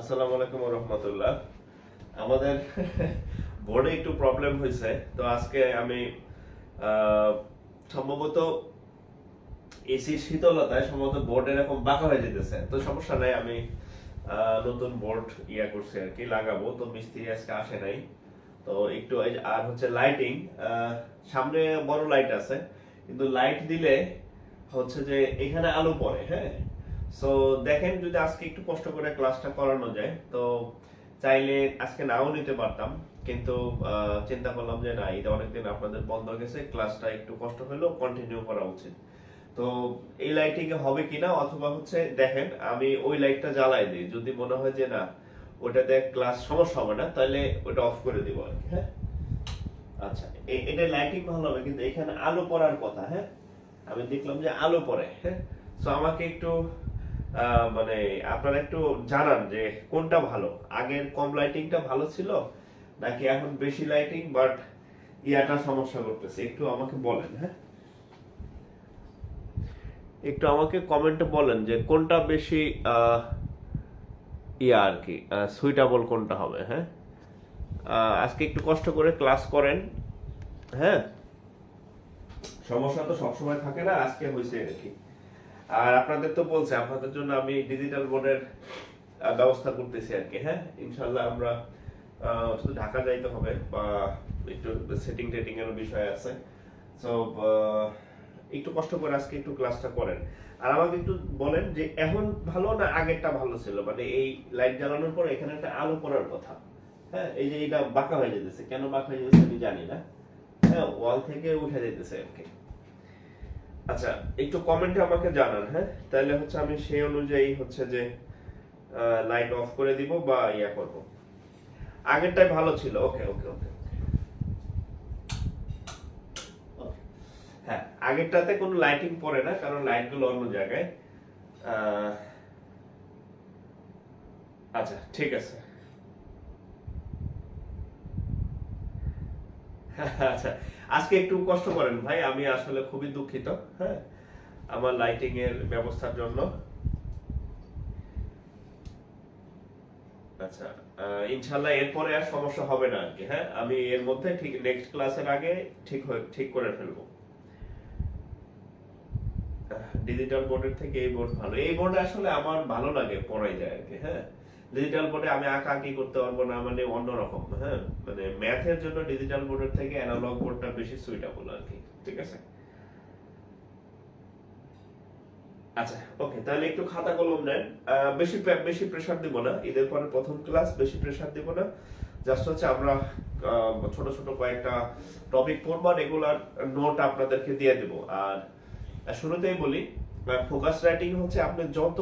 আসসালামু আলাইকুম ওয়া রাহমাতুল্লাহ। আমাদের বোর্ডে একটু প্রবলেম হয়েছে, তো আজকে আমি সম্ভবত এসি শীতলতায় সম্ভবত বোর্ড এরকম বাঁকা হয়ে যেতেছে। তো সমস্যা নাই, আমি নতুন বোর্ড করছি আর কি, লাগাবো। তো মিস্ত্রি আজকে আসে নাই, তো একটু আর হচ্ছে লাইটিং, সামনে বড় লাইট আছে, কিন্তু লাইট দিলে হচ্ছে যে এখানে আলো পড়ে। হ্যাঁ, সো দেখেন যদি আজকে একটু কষ্ট করে ক্লাসটা করানো যায় তো চাইলে আজকে নাও নিতে পারতাম, কিন্তু চিন্তা করলাম যে না, এটা অনেকদিন আপনাদের বন্ধ গেছে, ক্লাসটা একটু কষ্ট হলেও কন্টিনিউ করা উচিত। তো এই লাইটিং এ হবে কিনা, অথবা হচ্ছে দেখেন আমি ওই লাইটটা জ্বালাই দিই, যদি মনে হয় যে না ওটাতে ক্লাস সমস্যা হবে না তাহলে ওটা অফ করে দিব আর কি। হ্যাঁ, আচ্ছা, এটা লাইটিং ভালো হবে, কিন্তু এখানে আলো পড়ার কথা। হ্যাঁ, আমি দেখলাম যে আলো পড়ে। হ্যাঁ, সো আমাকে একটু মানে আপনারা একটু জানান যে কোনটা ভালো, আগের কম লাইটিংটা ভালো ছিল নাকি এখন বেশি লাইটিং বাট ইয়াটা সমস্যা করতেছে, একটু আমাকে বলেন। হ্যাঁ, একটু আমাকে কমেন্টে বলেন যে কোনটা বেশি ইয়া আর কি, সুইটেবল কোনটা হবে। হ্যাঁ, আজকে একটু কষ্ট করে ক্লাস করেন। হ্যাঁ, সমস্যা তো সবসময় থাকে না, আজকে হয়েছে আর কি। আর আপনাদের তো বলছে আপনাদের জন্য আমি ডিজিটাল বোর্ডের ব্যবস্থা করতেছি আর কি। হ্যাঁ, ইনশাল্লাহ আমরা শুধু ঢাকা যাইতে হবে, বা একটু সেটিং টেটিং এর বিষয় আছে। সো একটু কষ্ট করে আজকে একটু ক্লাসটা করেন। আর আমাকে একটু বলেন যে এখন ভালো না আগেরটা ভালো ছিল, মানে এই লাইট জ্বালানোর পর এখানে একটা আলো পড়ার কথা। হ্যাঁ, এই যে এটা বাঁকা হয়ে যেতেছে, কেন বাঁকা হয়ে যেতেছে আমি জানি না। হ্যাঁ, ওয়াল থেকে উঠে যেতেছে আর কি। আচ্ছা, একটু কমেন্টে আমাকে জানান। হ্যাঁ, তাহলে হচ্ছে আমি সেই অনুযায়ী হচ্ছে যে লাইট অফ করে দিব বা ইয়া করব। আগেরটাই ভালো ছিল। ওকে ওকে ওকে। হ্যাঁ, আগেরটাতে কোনো লাইটিং পড়ে না, কারণ লাইটগুলো অন্য জায়গায়। আহ, আচ্ছা, ঠিক আছে। আচ্ছা, আজকে একটু কষ্ট করেন ভাই, আমি আসলে খুবই দুঃখিত। হ্যাঁ, আমার লাইটিং এর ব্যবস্থার জন্য। আচ্ছা, ইনশাল্লাহ এরপরে আর সমস্যা হবে না আর কি। হ্যাঁ, আমি এর মধ্যে ঠিক নেক্সট ক্লাসের আগে ঠিক করে ফেলবো। ডিজিটাল বোর্ডের থেকে এই বোর্ড ভালো, এই বোর্ডে আসলে আমার ভালো লাগে, পড়াই যায় আর কি। হ্যাঁ, ডিজিটাল বোর্ডে আমি আঁকাআঁকি করতে পারবো না, মানে অন্যরকম। হ্যাঁ, মানে ম্যাথের জন্য ডিজিটাল বোর্ডের থেকে অ্যানালগ বোর্ডটা বেশি সুইটেবল আর কি। ঠিক আছে। আচ্ছা, ওকে, তাহলে একটু খাতা কলম নেন। বেশি প্রেসার দিব না, ঈদের পরে প্রথম ক্লাস, বেশি প্রেসার দিব না। জাস্ট হচ্ছে আমরা ছোট ছোট কয়েকটা টপিক পড়বো, রেগুলার নোট আপনাদেরকে দিয়ে দেব। আর শুরুতেই বলি, ফোকাস রাইটিং হচ্ছে আপনি যত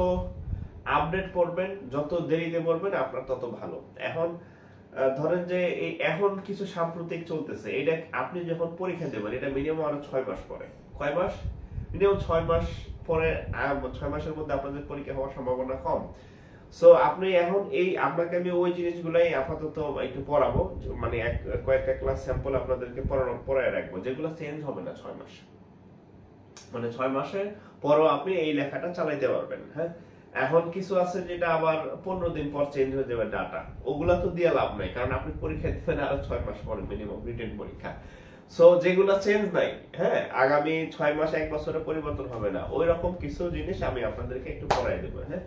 আপডেট পড়বেন, যত দেরিতে পড়বেন আপনার তত ভালো। এখন ধরেন যে এই এখন কিছু সাম্প্রতিক চলতেছে, এটা আপনি যখন পরীক্ষা দেবেন এটা মিনিমাম আরো 6 মাস পরে। কয় মাস? মিনিমাম 6 মাস পরে। 6 মাসের মধ্যে আপনাদের পরীক্ষা হওয়ার সম্ভাবনা কম। সো আপনি এখন আপনাকে আমি ওই জিনিসগুলাই আপাতত একটু পড়াবো, মানে কয়েকটা ক্লাস স্যাম্পল আপনাদেরকে পড়ায় রাখবো, যেগুলো চেঞ্জ হবে না 6 মাস। মানে 6 মাসে পরও আপনি এই লেখাটা চালাইতে পারবেন। হ্যাঁ, এখন কিছু আছে যেটা আবার 15 দিন পর চেঞ্জ হয়ে যাবে ডাটা, ওগুলা তো দিয়ে লাভ নাই, কারণ আপনি পরীক্ষা দিবেন আরো 6 মাস পরে, মিনিমাম রিটেন পরীক্ষা। সো যেগুলো চেঞ্জ নাই, হ্যাঁ, আগামী 6 মাস 1 বছরে পরিবর্তন হবে না, ওই রকম কিছু জিনিস আমি আপনাদেরকে একটু পড়াই দেবো। হ্যাঁ,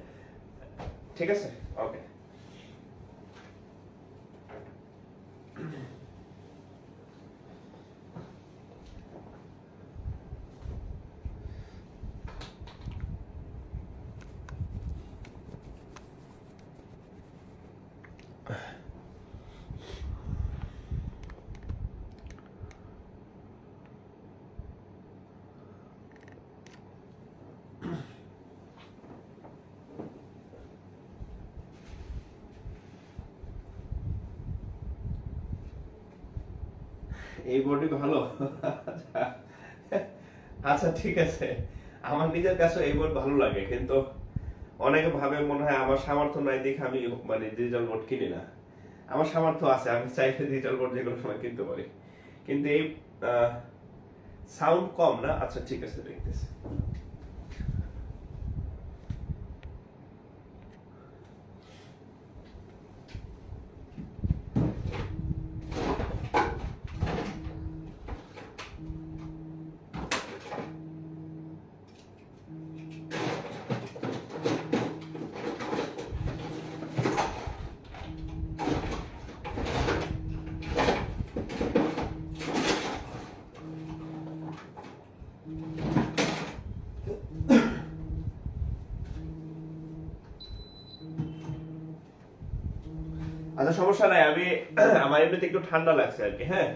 ঠিক আছে। ওকে। এই বডি ভালো। আচ্ছা, ঠিক আছে। আমার নিজের কাছে এই বোর্ড ভালো লাগে, কিন্তু অনেকে ভাবে মনে হয় আমার সামর্থ্য নাই দেখে আমি মানে ডিজিটাল বোর্ড কিনি না। আমার সামর্থ্য আছে, আমি চাইলে ডিজিটাল বোর্ড যে কোনো সময় কিনতে পারি, কিন্তু এই সাউন্ড কম না। আচ্ছা, ঠিক আছে, দেখতেছি। আচ্ছা সমস্যা নাই, আমি আমার এমনিতে একটু ঠান্ডা লাগছে আর কি। হ্যাঁ,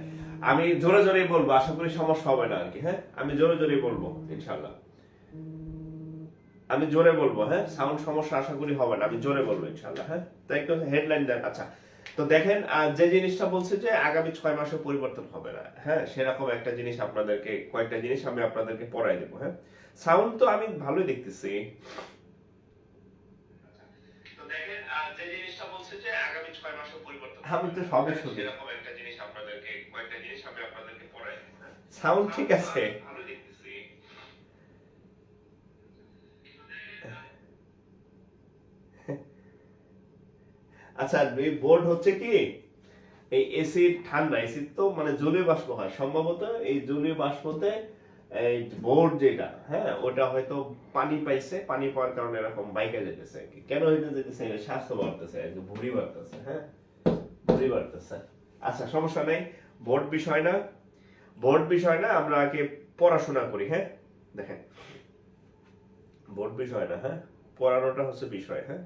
আমি জোরে জোরেই বলবো, আশা করি সমস্যা হবে না আর কি। হ্যাঁ, আমি জোরে জোরেই বলবো ইনশাআল্লাহ, আমি জোরে বলবো। হ্যাঁ, সাউন্ড সমস্যা আশা করি হবে না, আমি জোরে বলবো ইনশাআল্লাহ। হ্যাঁ, তো একটু হেডলাইন দেন। আচ্ছা, তো দেখেন যে জিনিসটা বলছে যে আগামী 6 মাসে পরিবর্তন হবে না, হ্যাঁ সেরকম একটা জিনিস আপনাদেরকে, কয়েকটা জিনিস আমি আপনাদেরকে পড়াই দেবো। হ্যাঁ, সাউন্ড তো আমি ভালোই দেখতেছি। তো দেখেন যে জিনিসটা বলছে যে আগামী 6 মাসে পরিবর্তন, আমি তো সবই শুনি, এরকম একটা জিনিস আপনাদেরকে, কয়েকটা জিনিস আমি আপনাদেরকে পড়াই দেবো। সাউন্ড ঠিক আছে, ভালো দেখতেছি। আচ্ছা, এই বোর্ড হচ্ছে কি, এই এসির ঠান্ডা, এসির তো মানে জলীয় বাষ্প হয় সম্ভবত, এই জলীয় বাষ্পতে এই বোর্ড যেটা, হ্যাঁ ওটা হয়তো পানি পাইছে, পানি পাওয়ার কারণে এরকম বাইকে যেতেছে। কেন হইতে যেতেছে, স্বাস্থ্য বাড়তেছে, ভুঁড়ি বাড়তেছে। হ্যাঁ, ভুঁড়ি বাড়তেছে। আচ্ছা সমস্যা নেই, বোর্ড বিষয় না, বোর্ড বিষয় না, আমরা আগে পড়াশোনা করি। হ্যাঁ, দেখেন বোর্ড বিষয় না, হ্যাঁ পড়ানোটা হচ্ছে বিষয়। হ্যাঁ,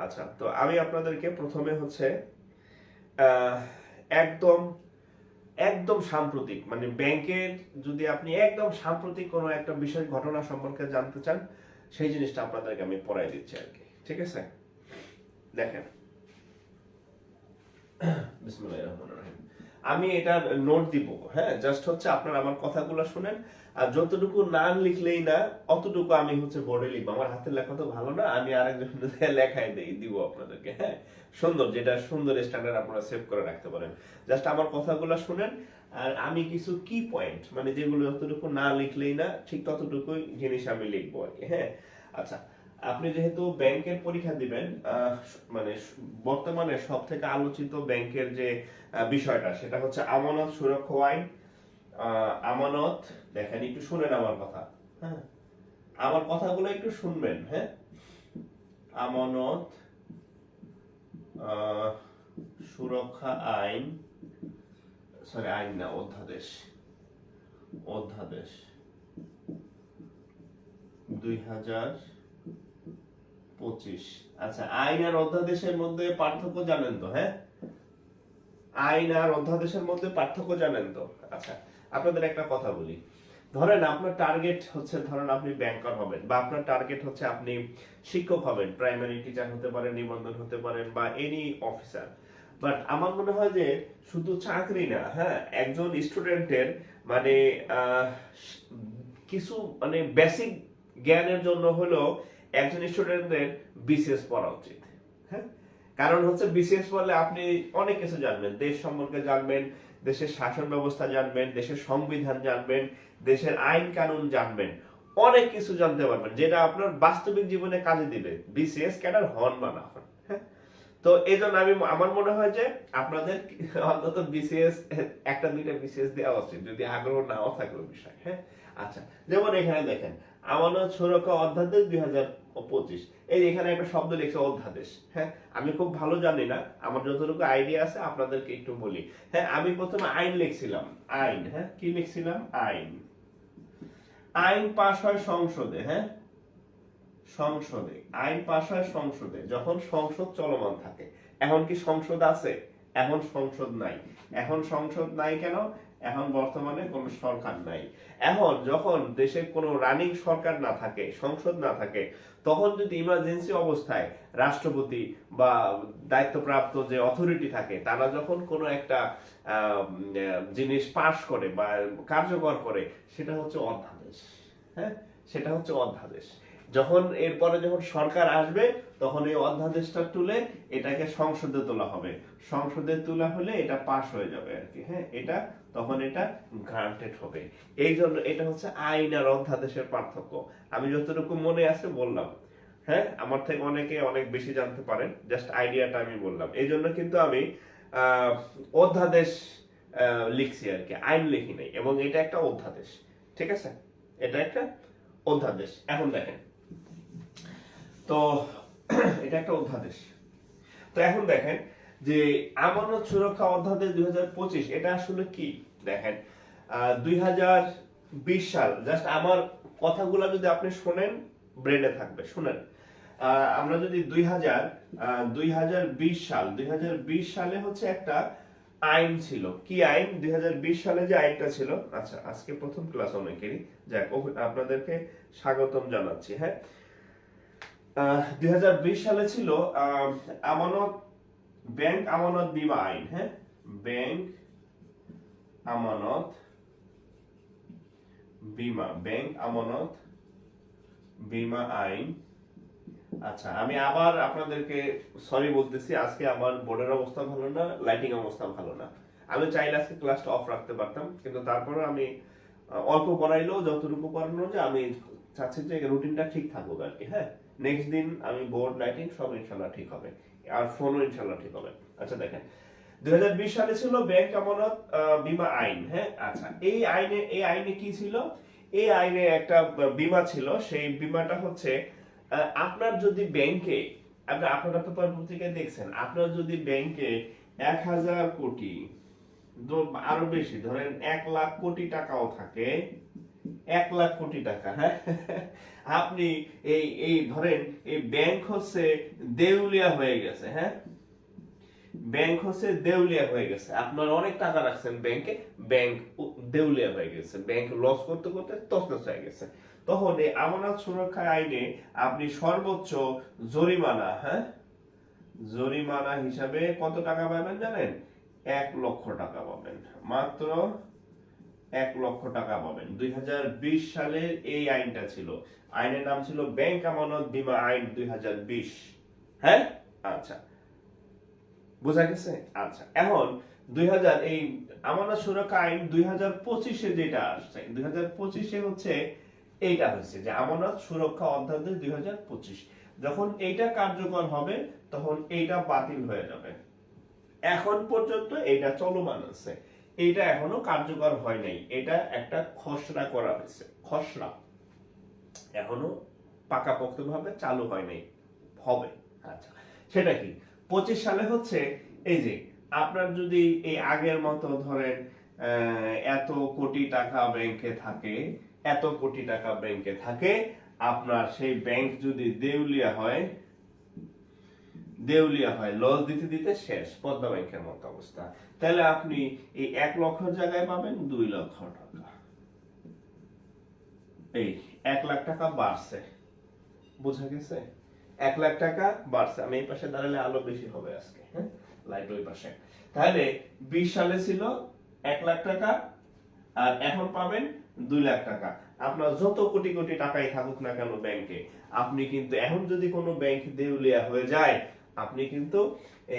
আচ্ছা, তো আমি আপনাদেরকে প্রথমে হচ্ছে একদম একদম সাম্প্রতিক, মানে ব্যাংকের যদি আপনি একদম সাম্প্রতিক কোনো একটা বিষয় ঘটনা সম্পর্কে জানতে চান, সেই জিনিসটা আপনাদেরকে আমি পড়াই দিচ্ছি আর কি। ঠিক আছে, দেখেন বিসমিল্লাহির রহমানির রহিম, আমি এটার নোট দিব। হ্যাঁ, জাস্ট হচ্ছে আপনারা আমার কথাগুলো শুনেন, আর যতটুকু না লিখলেই না অতটুকু আমি হচ্ছে বোর্ডে লিখবো। আমার হাতের লেখা তো ভালো না, আমি আরেকজন লেখায় দিব আপনাদেরকে। হ্যাঁ, সুন্দর, যেটা সুন্দর স্ট্যান্ডার্ড আপনারা সেভ করে রাখতে পারেন। জাস্ট আমার কথাগুলো শুনেন, আর আমি কিছু কি পয়েন্ট, মানে যেগুলো যতটুকু না লিখলেই না ঠিক ততটুকুই জিনিস আমি লিখবো আর কি। হ্যাঁ, আচ্ছা, আপনি যেহেতু ব্যাংকের পরীক্ষা দিবেন, মানে বর্তমানে সব থেকে আলোচিত ব্যাংকের যে বিষয়টা, সেটা হচ্ছে আমানত সুরক্ষা আইন। আমানত, দেখেন একটু শুনেন আমার কথা। হ্যাঁ, আমার কথাগুলো একটু শুনবেন। হ্যাঁ, আমানত সুরক্ষা আইন, সরি আইন না, অধ্যাদেশ, অধ্যাদেশ 2025। আচ্ছা, আইন আর অধ্যাদেশের মধ্যে পার্থক্য জানেন তো? হ্যাঁ, আইন আর অধ্যাদেশের মধ্যে পার্থক্য জানেন তো? আচ্ছা, আপনাদের একটা কথা বলি, ধরেন আপনার টার্গেট হচ্ছে, ধরেন আপনি ব্যাংকার হবেন, বা আপনার টার্গেট হচ্ছে আপনি শিক্ষক হবেন, প্রাইমারি টিচার হতে পারেন, নিবন্ধন হতে পারেন, বা এনি অফিসার। বাট আমার মনে হয় যে শুধু চাকরি না, হ্যাঁ একজন স্টুডেন্টের মানে কিছু মানে বেসিক জ্ঞানের জন্য হলো একজন স্টুডেন্টের বিসিএস পড়া উচিত। হ্যাঁ, কারণ হচ্ছে বিসিএস পড়লে আপনি অনেক কিছু জানবেন, দেশ সম্পর্কে জানবেন, দেশের শাসন ব্যবস্থা জানবেন, দেশের সংবিধান জানবেন, দেশের আইন কানুন জানবেন, অনেক কিছু জানতে পারবেন, যেটা আপনার বাস্তবিক জীবনে কাজে দিবে, বিসিএস ক্যাডার হন বা না হন। হ্যাঁ, তো এই জন্য আমি, আমার মনে হয় যে আপনাদের অন্তত বিসিএস একটা দুইটা বিসিএস দেওয়া উচিত, যদি আগ্রহ নাও থাকে ওই বিষয়। হ্যাঁ, আচ্ছা, যেমন এখানে দেখেন আমানত সুরক্ষা অধ্যাদেশ 2025, এই এখানে একটা শব্দ লিখছে অধ্যাদেশ। হ্যাঁ, আমি খুব ভালো জানি না, আমার যতটুকু আইডিয়া আছে আপনাদেরকে একটু বলি। হ্যাঁ, আমি প্রথমে আইন লিখছিলাম, আইন। হ্যাঁ, কি লিখছিলাম? আইন। আইন পাশ হয় সংসদে। হ্যাঁ, সংসদে আইন পাশ হয় সংসদে, যখন সংসদ চলমান থাকে। এখন কি সংসদ আছে? এখন সংসদ নাই। এখন সংসদ নাই কেন? এখন বর্তমানে কোন সরকার নাই। এখন যখন দেশে কোনো রানিং সরকার না থাকে, সংসদ না থাকে, তখন যদি ইমার্জেন্সি অবস্থায় রাষ্ট্রপতি বা দায়িত্বপ্রাপ্ত যে অথরিটি থাকে, তারা যখন কোনো একটা জিনিস পাশ করে বা কার্যকর করে, সেটা হচ্ছে অধ্যাদেশ। হ্যাঁ, সেটা হচ্ছে অধ্যাদেশ। যখন এরপরে যখন সরকার আসবে, তখন এই অধ্যাদেশটা তুলে এটাকে সংসদে তোলা হবে, সংসদে তোলা হলে এটা পাস হয়ে যাবে আর কি। হ্যাঁ, এটা তখন এটা গ্রান্টেড হবে। এই জন্য এটা হচ্ছে আইন আর অধ্যাদেশের পার্থক্য। আমি যতটুকু মনে আছে বললাম। হ্যাঁ, আমার থেকে অনেকে অনেক বেশি জানতে পারেন, জাস্ট আইডিয়াটা আমি বললাম। এই জন্য কিন্তু আমি অধ্যাদেশ লিখছি আর কি, আইন লিখি নাই, এবং এটা একটা অধ্যাদেশ। ঠিক আছে, এটা একটা অধ্যাদেশ। এখন দেখেন, তো এটা একটা অধ্যাদেশ। তো এখন দেখেন যে আমানত সুরক্ষা অধ্যাদেশ 2025, এটা আসলে কি? দেখেন 2020 সাল, জাস্ট আমার কথাগুলো যদি আপনি শোনেন ব্রেনে থাকবে, শুনেন। আমরা যদি 2020 সালে হচ্ছে একটা আইন ছিল। কি আইন? 2020 সালে যে আইনটা ছিল, আচ্ছা আজকে প্রথম ক্লাস অনেকেরই, যাক আপনাদেরকে স্বাগতম জানাচ্ছি। হ্যাঁ, 2020 সালে ছিল আমানত ব্যাংক আমানত বীমা আইন। হ্যাঁ, ব্যাংক আমানত বীমা আইন। আচ্ছা, আমি আবার আপনাদেরকে সরি বলতেছি, আজকে আমার বোর্ডের অবস্থা ভালো না, লাইটিং অবস্থা ভালো না। আমি চাইলে আজকে ক্লাসটা অফ রাখতে পারতাম, কিন্তু তারপরে আমি অল্প পড়াইলেও যতটুকু পড়ানো যে আমি চাচ্ছি যে রুটিনটা ঠিক থাকুক আর কি। হ্যাঁ, নেক্সট দিন আমি বোর্ড লাইটিং সব ইনশাল্লাহ ঠিক হবে, আর ফোনও ইনশাল্লাহ ঠিক হবে। আচ্ছা দেখেন, 2020 সালে ছিল ব্যাংক আমানত বীমা আইন। হ্যাঁ, আচ্ছা এই আইনে কি ছিল? এই আইনে একটা বীমা ছিল। সেই বীমাটা হচ্ছে আপনার যদি ব্যাংকে, আপনারা পেপার পত্রিকায় দেখছেন, আপনার যদি ব্যাংকে 1000 কোটি, আরো বেশি ধরেন 1 লাখ কোটি টাকাও থাকে, 1 লাখ কোটি টাকা, হ্যাঁ, আপনি এই ধরেন এই ব্যাংক হচ্ছে দেউলিয়া হয়ে গেছে। হ্যাঁ, ব্যাংক হচ্ছে দেউলিয়া হয়ে গেছে, আপনার অনেক টাকা রাখছেন ব্যাংকে, ব্যাংক দেউলিয়া হয়ে গেছে, ব্যাংক লস করতে করতে তছনছ হয়ে গেছে, তখন এই আমানত সুরক্ষা আইনে আপনি সর্বোচ্চ জরিমানা, হ্যাঁ, জরিমানা হিসাবে কত টাকা পাবেন জানেন? 1 লক্ষ টাকা পাবেন, মাত্র 1 লক্ষ টাকা পাবেন। 2020 সালের এই আইনটা ছিল, আইনের নাম ছিল ব্যাংক আমানত বীমা আইন 2020। হ্যাঁ, আচ্ছা বোঝা গেছে? আচ্ছা, এখন 2000 এই আমানত সুরক্ষা আইন 2025-এ যেটা আসছে, 2025-এ হচ্ছে এইটা হচ্ছে যে আমানত সুরক্ষা অধ্যাদেশ 2025। যখন এইটা কার্যকর হবে তখন এইটা বাতিল হয়ে যাবে। এখন পর্যন্ত এটা চলমান আছে, এইটা এখনো কার্যকর হয় নাই, এটা একটা খসড়া করা হয়েছে, খসড়া, এখনো পাকাপোক্তভাবে চালু হয় নাই, হবে। আচ্ছা, সেটা কি? 25 সালে হচ্ছে এই যে আপনার যদি এই আগের মতো ধরেন এত কোটি টাকা ব্যাংকে থাকে, এত কোটি টাকা ব্যাংকে থাকে, আপনার সেই ব্যাংক যদি দেউলিয়া হয়, লস দিতে দিতে শেষ, পদ্মা ব্যাংকের মতো অবস্থা, তাহলে আপনি এই 1 লক্ষ জায়গায় পাবেন 2 লক্ষ টাকা। এই 1 লাখ টাকা বাড়ছে, বোঝা গেছে? 1 লাখ টাকা বাড়ছে। আমি এই পাশে দাঁড়ালে আলো বেশি হবে আজকে, হ্যাঁ, লাইট ওই পাশে। তাহলে 20 সালে ছিল 1 লাখ টাকা, আর এখন পাবেন 2 লাখ টাকা। আপনার যত কোটি কোটি টাকাই থাকুক না কেন ব্যাংকে, আপনি কিন্তু এখন যদি কোনো ব্যাংক দেউলিয়া হয়ে যায়, আপনি কিন্তু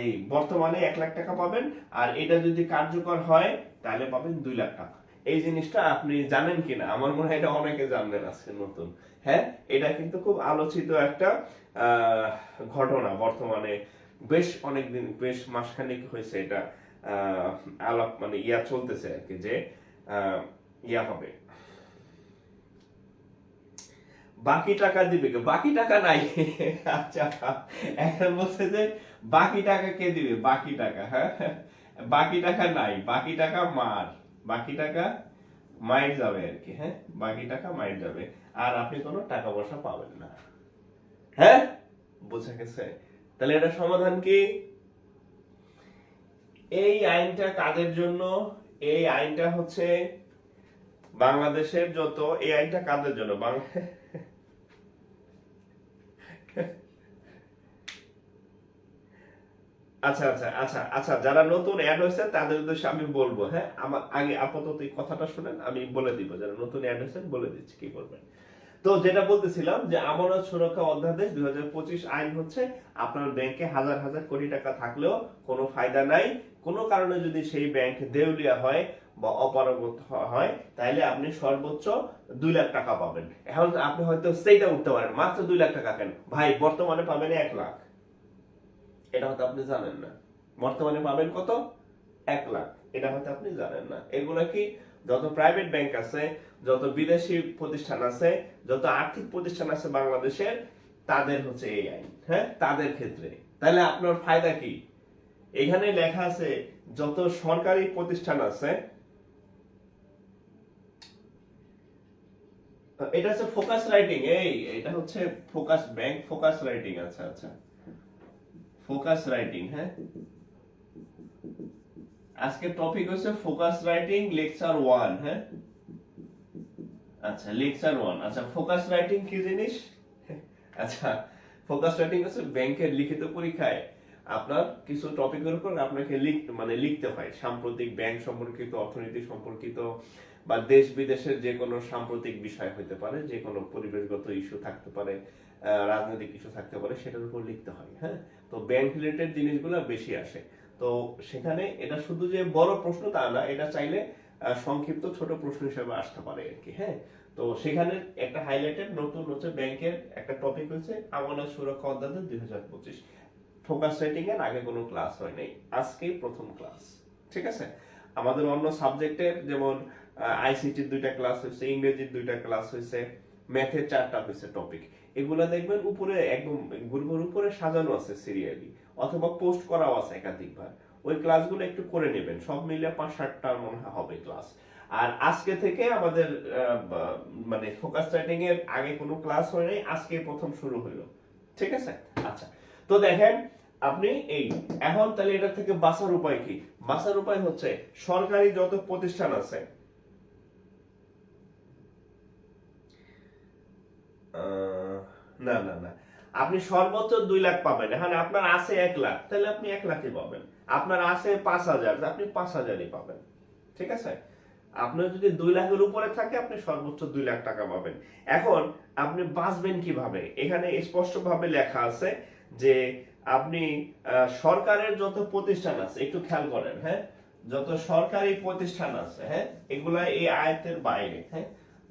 এই বর্তমানে 1 লাখ টাকা পাবেন, আর এটা যদি কার্যকর হয় তাহলে পাবেন 2 লাখ টাকা। এই জিনিসটা আপনি জানেন কিনা? আমার মনে হয় এটা অনেকে জানবেন আজকে নতুন। হ্যাঁ, এটা কিন্তু খুব আলোচিত একটা ঘটনা, বর্তমানে বেশ অনেকদিন, বেশ মাসখানেক হয়েছে এটা আলাপ, মানে ইয়া চলতেছে আর কি, যে ইয়া হবে, বাকি টাকা দিবে কে? বাকি টাকা নাই। আচ্ছা, এখন বলছে যে বাকি টাকা কে দিবে? বাকি টাকা, হ্যাঁ, বাকি টাকা নাই, বাকি টাকা মার, বাকি টাকা মাইর যাবে আর কি। হ্যাঁ, বাকি টাকা মাইর যাবে, আর আপনি কোনো টাকা পয়সা পাবেন না। হ্যাঁ, বোঝা গেছে? তাহলে এটা সমাধান কি? এই আইনটা কাদের জন্য? এই আইনটা হচ্ছে বাংলাদেশের যত, এই আইনটা কাদের জন্য? আচ্ছা আচ্ছা আচ্ছা আচ্ছা, যারা নতুন অ্যাড হয়েছে তাদের উদ্দেশ্যে আমি বলবো। হ্যাঁ, আমার আগে আপাতত এই কথাটা শুনেন, আমি বলে দিব, যারা নতুন অ্যাড হয়েছেন বলে দিচ্ছি কি করবেন। তো যেটা বলতেছিলাম যে আমানত সুরক্ষা অধ্যাদেশ 2025 আইন হচ্ছে আপনার ব্যাংকে হাজার হাজার কোটি টাকা থাকলেও কোনো ফায়দা নাই, কোনো কারণে যদি সেই ব্যাংক দেউলিয়া হয় বা অপারগত হয়, তাহলে আপনি সর্বোচ্চ 2 লাখ টাকা পাবেন। এখন আপনি হয়তো সেইটা উঠতে পারেন, মাত্র 2 লাখ টাকা কেন ভাই? বর্তমানে পাবেন 1 লাখ, এটা হয়তো আপনি জানেন না। বর্তমানে পাবেন কত? 1 লাখ, এটা হয়তো আপনি জানেন না। এগুলা কি, যত প্রাইভেট ব্যাংক আছে, যত বিদেশি প্রতিষ্ঠান আছে, যত আর্থিক প্রতিষ্ঠান আছে বাংলাদেশের, তাদের হচ্ছে এই আইন। হ্যাঁ, তাদের ক্ষেত্রে। তাহলে আপনার ফায়দা কি? এখানে লেখা আছে যত সরকারি প্রতিষ্ঠান আছে, এটা হচ্ছে ফোকাস রাইটিং, এটা হচ্ছে ফোকাস ব্যাংক ফোকাস রাইটিং। আচ্ছা আচ্ছা, ফোকাস রাইটিং। হ্যাঁ, আজকের টপিক হচ্ছে ফোকাস রাইটিং লেকচার 1। হ্যাঁ, আচ্ছা লেকচার 1। আচ্ছা, ফোকাস রাইটিং কি জিনিস? আচ্ছা, ফোকাস রাইটিং হচ্ছে ব্যাংকের লিখিত পরীক্ষায় আপনার কিছু টপিকের উপর আপনাকে লিখতে হয়, সাম্প্রতিক ব্যাংক সম্পর্কিত, অর্থনীতি সম্পর্কিত, বা দেশ বিদেশের যে কোনো সাম্প্রতিক বিষয় হতে পারে, যে কোনো পরিবেশগত ইস্যু থাকতে পারে, রাজনৈতিক ইস্যু থাকতে পারে, সেটার উপর লিখতে হয়। হ্যাঁ, তো ব্যাংক রিলেটেড জিনিসগুলো বেশি আসে। তো সেখানে এটা শুধু যে বড় প্রশ্ন তা না, এটা চাইলে সংক্ষিপ্ত ছোট প্রশ্ন হিসেবে আসতে পারে আর কি। হ্যাঁ, তো সেখানে একটা হাইলাইটেড নতুন হচ্ছে ব্যাংকের একটা টপিক হচ্ছে আমানত সুরক্ষা অধ্যাদেশ 2025। ফোকাস রাইটিং এর আগে কোনো ক্লাস হয় নাই, আজকেই প্রথম ক্লাস। ঠিক আছে, আমাদের অন্য সাবজেক্টের যেমন আইসিটির 2টা ক্লাস হয়েছে, ইংরেজির 2টা ক্লাস হয়েছে, ম্যাথের 4টা হয়েছে টপিক। এগুলা দেখবেন উপরে একদম গ্রুপের উপরে সাজানো আছে সিরিয়ালি, অথবা পোস্ট করাও আছে একাধিকবার। ওই ক্লাসগুলো একটু করে নেবেন, সব মিলে 5-7টা মনে হয় হবে ক্লাস। আর আজকে থেকে আমাদের মানে ফোকাস রাইটিং এর আগে কোনো ক্লাস হয় নাই, আজকে প্রথম শুরু হলো। ঠিক আছে, আচ্ছা। তো দেখেন আপনি এখন তাহলে এটা থেকে বাঁচার উপায় কি? বাঁচার উপায় হচ্ছে সরকারি যত প্রতিষ্ঠান আছে, না না না, আপনি সর্বোচ্চ 2 লাখ পাবেন। এখন আপনার আছে 1 লাখ, তাহলে আপনি 1 লাখই পাবেন। আপনার আছে 5,000, আপনি 5,000ই পাবেন। ঠিক আছে, আপনার যদি 2 লাখের উপরে থাকে আপনি সর্বোচ্চ 2 লাখ টাকা পাবেন। এখন আপনি বাঁচবেন কিভাবে? এখানে স্পষ্ট ভাবে লেখা আছে যে আপনি সরকারের যত প্রতিষ্ঠান আছে, একটু খেয়াল করেন। হ্যাঁ, যত সরকারি প্রতিষ্ঠান আছে, হ্যাঁ, এগুলা এই আয়াতের বাইরে। হ্যাঁ,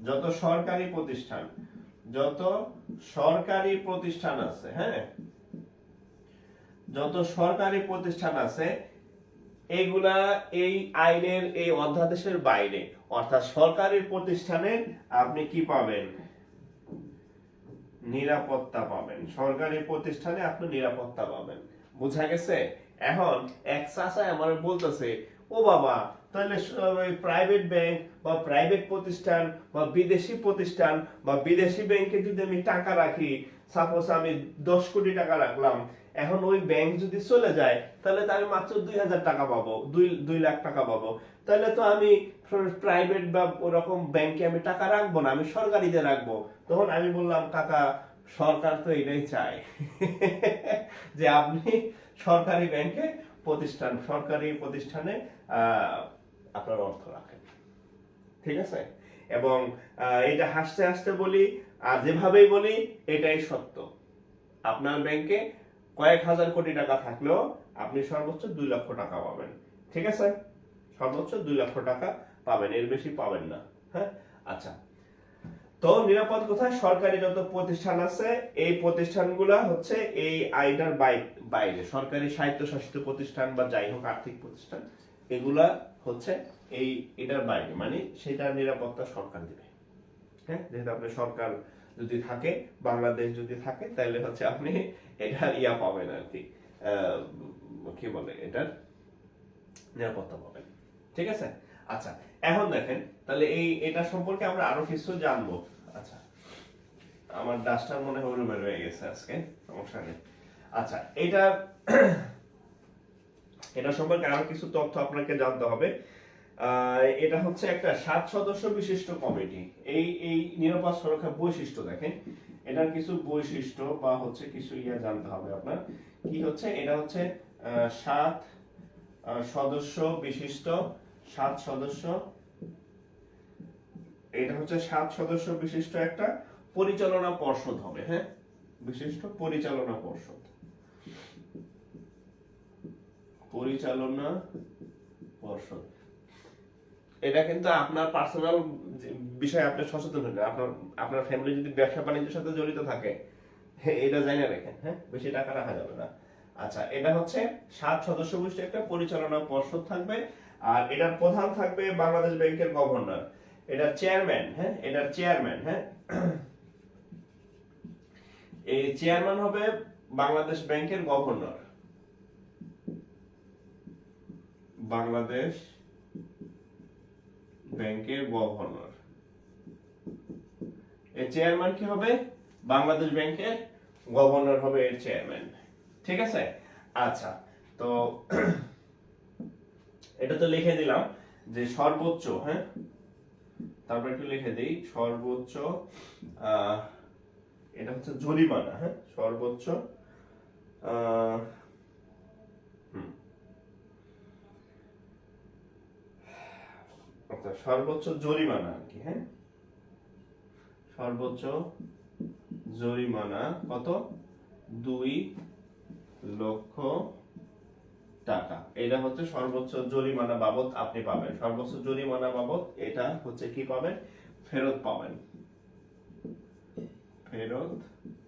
যত সরকারি প্রতিষ্ঠান, যত সরকারি প্রতিষ্ঠান আছে, হ্যাঁ, যত সরকারি প্রতিষ্ঠান আছে, এগুলা এই আইনের এই অধ্যাদেশের বাইরে। অর্থাৎ সরকারি প্রতিষ্ঠানে আপনি কি পাবেন? নিরাপত্তা পাবেন। সরকারি প্রতিষ্ঠানে আপনি নিরাপত্তা পাবেন। বুঝা গেছে? এখন এক চাচা আমার বলতেছে, ও বাবা, তাহলে প্রাইভেট ব্যাংক বা প্রাইভেট প্রতিষ্ঠান বা বিদেশি প্রতিষ্ঠান বা বিদেশি ব্যাংকে যদি আমি টাকা রাখি, সাপোজ আমি 10 কোটি টাকা রাখলাম, এখন ওই ব্যাংক যদি চলে যায় তাহলে তো আমি মাত্র 2,000 টাকা পাবো, 2 লাখ টাকা পাবো। তাহলে তো আমি প্রাইভেট বা ওরকম ব্যাংকে আমি টাকা রাখবো না, আমি সরকারিতে রাখবো। তখন আমি বললাম, কাকা, সরকার তো এটাই চায় যে আপনি সরকারি ব্যাংকে সরকারি প্রতিষ্ঠানে আপনার অর্থ রাখেন। ঠিক আছে, এবং এটা হাসতে হাসতে বলি আর যেভাবেই বলি এটাই সত্য। আপনার ব্যাংকে কয়েক হাজার কোটি টাকা থাকলেও আপনি সর্বোচ্চ 2 লক্ষ টাকা পাবেন। ঠিক আছে, সর্বোচ্চ 2 লক্ষ টাকা পাবেন, এর বেশি পাবেন না। হ্যাঁ, আচ্ছা। তো নিরাপদ কোথায়? সরকারি যত প্রতিষ্ঠান আছে এই প্রতিষ্ঠানগুলা হচ্ছে এই আইনের বাইরে। সরকারি স্বায়ত্তশাসিত প্রতিষ্ঠান বা যাই হোক আর্থিক প্রতিষ্ঠান, এগুলা হচ্ছে এটার বাইরে, মানে সেটার নিরাপত্তা সরকার দিবে। হ্যাঁ, যেহেতু আপনি সরকার যদি থাকে, বাংলাদেশ যদি থাকে, তাহলে হচ্ছে আপনি এটার পাবেন আর কি, কি বলে, এটার নিরাপত্তা পাবেন। ঠিক আছে, আচ্ছা। এখন দেখেন তাহলে এটা সম্পর্কে আমরা আরো কিছু জানবো। আচ্ছা, আমার ডাস্টার মনে হয় রুমে রয়ে গেছে আজকে, সমস্যা নেই। আচ্ছা, এটা সম্পর্কে আরো কিছু তথ্য আপনাকে জানতে হবে। এটা হচ্ছে একটা 7 সদস্য বিশিষ্ট কমিটি। এই নিরাপদ সুরক্ষা বৈশিষ্ট্য দেখেন, এটার কিছু বৈশিষ্ট্য বা হচ্ছে কিছু জানতে হবে আপনার। কি হচ্ছে? এটা হচ্ছে 7 সদস্য বিশিষ্ট, 7 সদস্য, এটা হচ্ছে 7 সদস্য বিশিষ্ট একটা পরিচালনা পর্ষদ হবে। হ্যাঁ, বিশিষ্ট পরিচালনা পর্ষদ, পরিচালনা পর্ষদ। এটা কিন্তু আপনার পার্সোনাল বিষয়, আপনি সচেতন হবেন। আপনার ফ্যামিলি যদি ব্যবসা বাণিজ্যের সাথে জড়িত থাকে, এটা জানিয়ে রাখেন। হ্যাঁ, বেশি টাকা রাখা যাবে না। আচ্ছা, এটা হচ্ছে 7 সদস্য বিশিষ্ট একটা পরিচালনা পর্ষদ থাকবে। আর এটার প্রধান থাকবে বাংলাদেশ ব্যাংকের গভর্নর, এটার চেয়ারম্যান। হ্যাঁ, এটার চেয়ারম্যান, হ্যাঁ, এই চেয়ারম্যান হবে বাংলাদেশ ব্যাংকের গভর্নর। বাংলাদেশ ব্যাংকের গভর্নর, এর চেয়ারম্যান কি হবে? বাংলাদেশ ব্যাংকের গভর্নর হবে এর চেয়ারম্যান। ঠিক আছে? আচ্ছা, তো এটা তো লিখে দিলাম যে সর্বোচ্চ, হ্যাঁ, তারপর একটু লিখে দেই সর্বোচ্চ, এটা হচ্ছে জরিমানা, হ্যাঁ, সর্বোচ্চ সর্বোচ্চ জরিমানা আর কি, হ্যাঁ, সর্বোচ্চ জরিমানা কত? 2 লক্ষ টাকা। এটা হচ্ছে সর্বোচ্চ জরিমানা বাবদ আপনি পাবেন। সর্বোচ্চ জরিমানা বাবদ এটা হচ্ছে কি পাবেন? ফেরত পাবেন, ফেরত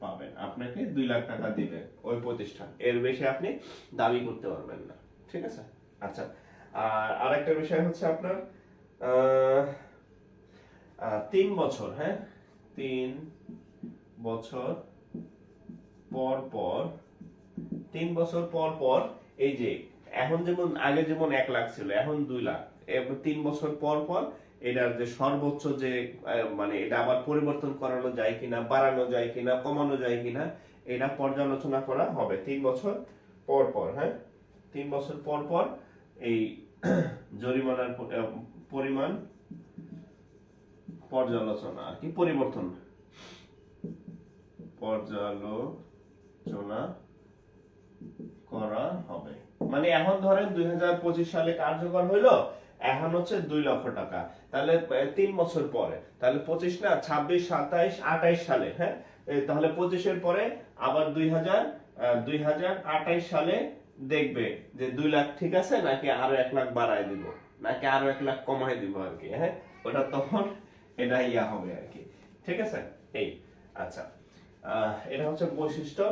পাবেন। আপনাকে 2 লাখ টাকা দিবে ওই প্রতিষ্ঠান, এর বেশি আপনি দাবি করতে পারবেন না। ঠিক আছে? আচ্ছা, আর আরেকটা বিষয় হচ্ছে আপনার 3 বছর, হ্যাঁ, 3 বছর পর পর, 3 বছর পর পর, এই যে এখন যেমন আগে যেমন 1 লাখ ছিল, এখন 2 লাখ, 3 বছর পর পর এটার যে সর্বোচ্চ যে মানে এটা আবার পরিবর্তন করানো যায় কিনা, বাড়ানো যায় কিনা, কমানো যায় কিনা, এটা পর্যালোচনা করা হবে 3 বছর পর পর। হ্যাঁ, 3 বছর পর পর এই জরিমানার পরিমাণ পর্যালোচনা আর কি, পর্যালোচনা করা হবে। মানে এখন ধরেন 2025 সালে কার্যকর হইলো, এখন হচ্ছে 2 লক্ষ টাকা, তাহলে 3 বছর পরে, তাহলে 25 না, 26, 27, 28 সালে, হ্যাঁ, তাহলে 25-এর পরে আবার 2028 সালে দেখবে যে 2 লাখ ঠিক আছে নাকি আরো 1 লাখ বাড়ায় দিব, নাকি আরো 1 লাখ কমায় দিব আর কি, হ্যাঁ, ওটা তখন এটা ইয়া হবে আর কি। ঠিক আছে? এই, আচ্ছা, এটা হচ্ছে বৈশিষ্ট্য।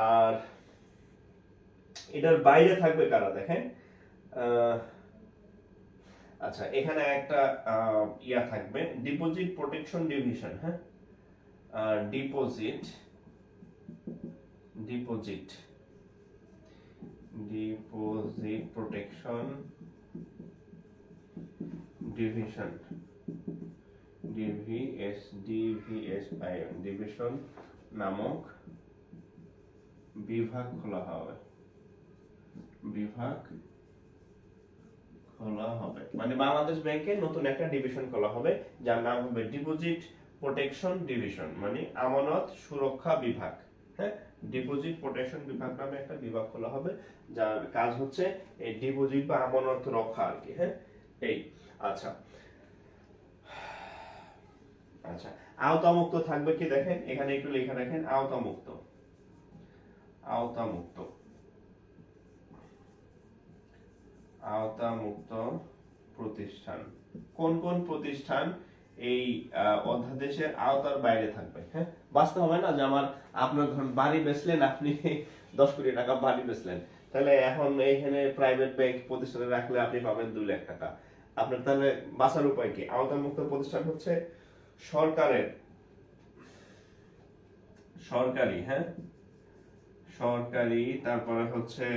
আর এটার বাইরে থাকবে কারা দেখেন, আচ্ছা, এখানে একটা ইয়া থাকবে, ডিপোজিট প্রোটেকশন ডিভিশন, হ্যাঁ, deposit deposit deposit protection division, division নামক বিভাগ খোলা হবে, মানে বাংলাদেশ ব্যাংকে নতুন একটা ডিভিশন খোলা হবে যার নাম হবে ডিপোজিট প্রোটেকশন ডিভিশন, মানে আমানত সুরক্ষা বিভাগ। হ্যাঁ, ডিপোজিট প্রোটেকশন বিভাগ নামে একটা বিভাগ খোলা হবে যার কাজ হচ্ছে এই ডিপোজিট বা আমানত রক্ষা আর কি। হ্যাঁ, এই, আচ্ছা, আচ্ছা, আওতামুক্ত থাকবে কি দেখেন, এখানে একটু লেখা রাখেন, আওতামুক্ত, আওতামুক্ত, আওতামুক্ত প্রতিষ্ঠান। কোন কোন প্রতিষ্ঠান এই অধ্যাদেশের আওতার বাইরে থাকবে? হ্যাঁ, বাঁচতে হবে না যে আপনার ধরুন বাড়ি বেচলেন, আপনি 10 কোটি টাকা বাড়ি বেচলেন, তাহলে এখন এইখানে প্রাইভেট ব্যাংক প্রতিষ্ঠানে রাখলে আপনি পাবেন 2 লাখ টাকা। আপনার তাহলে বাঁচার উপায় কি? আওতামুক্ত প্রতিষ্ঠান হচ্ছে সরকারি, হ্যাঁ, সরকারি, তারপরে হচ্ছে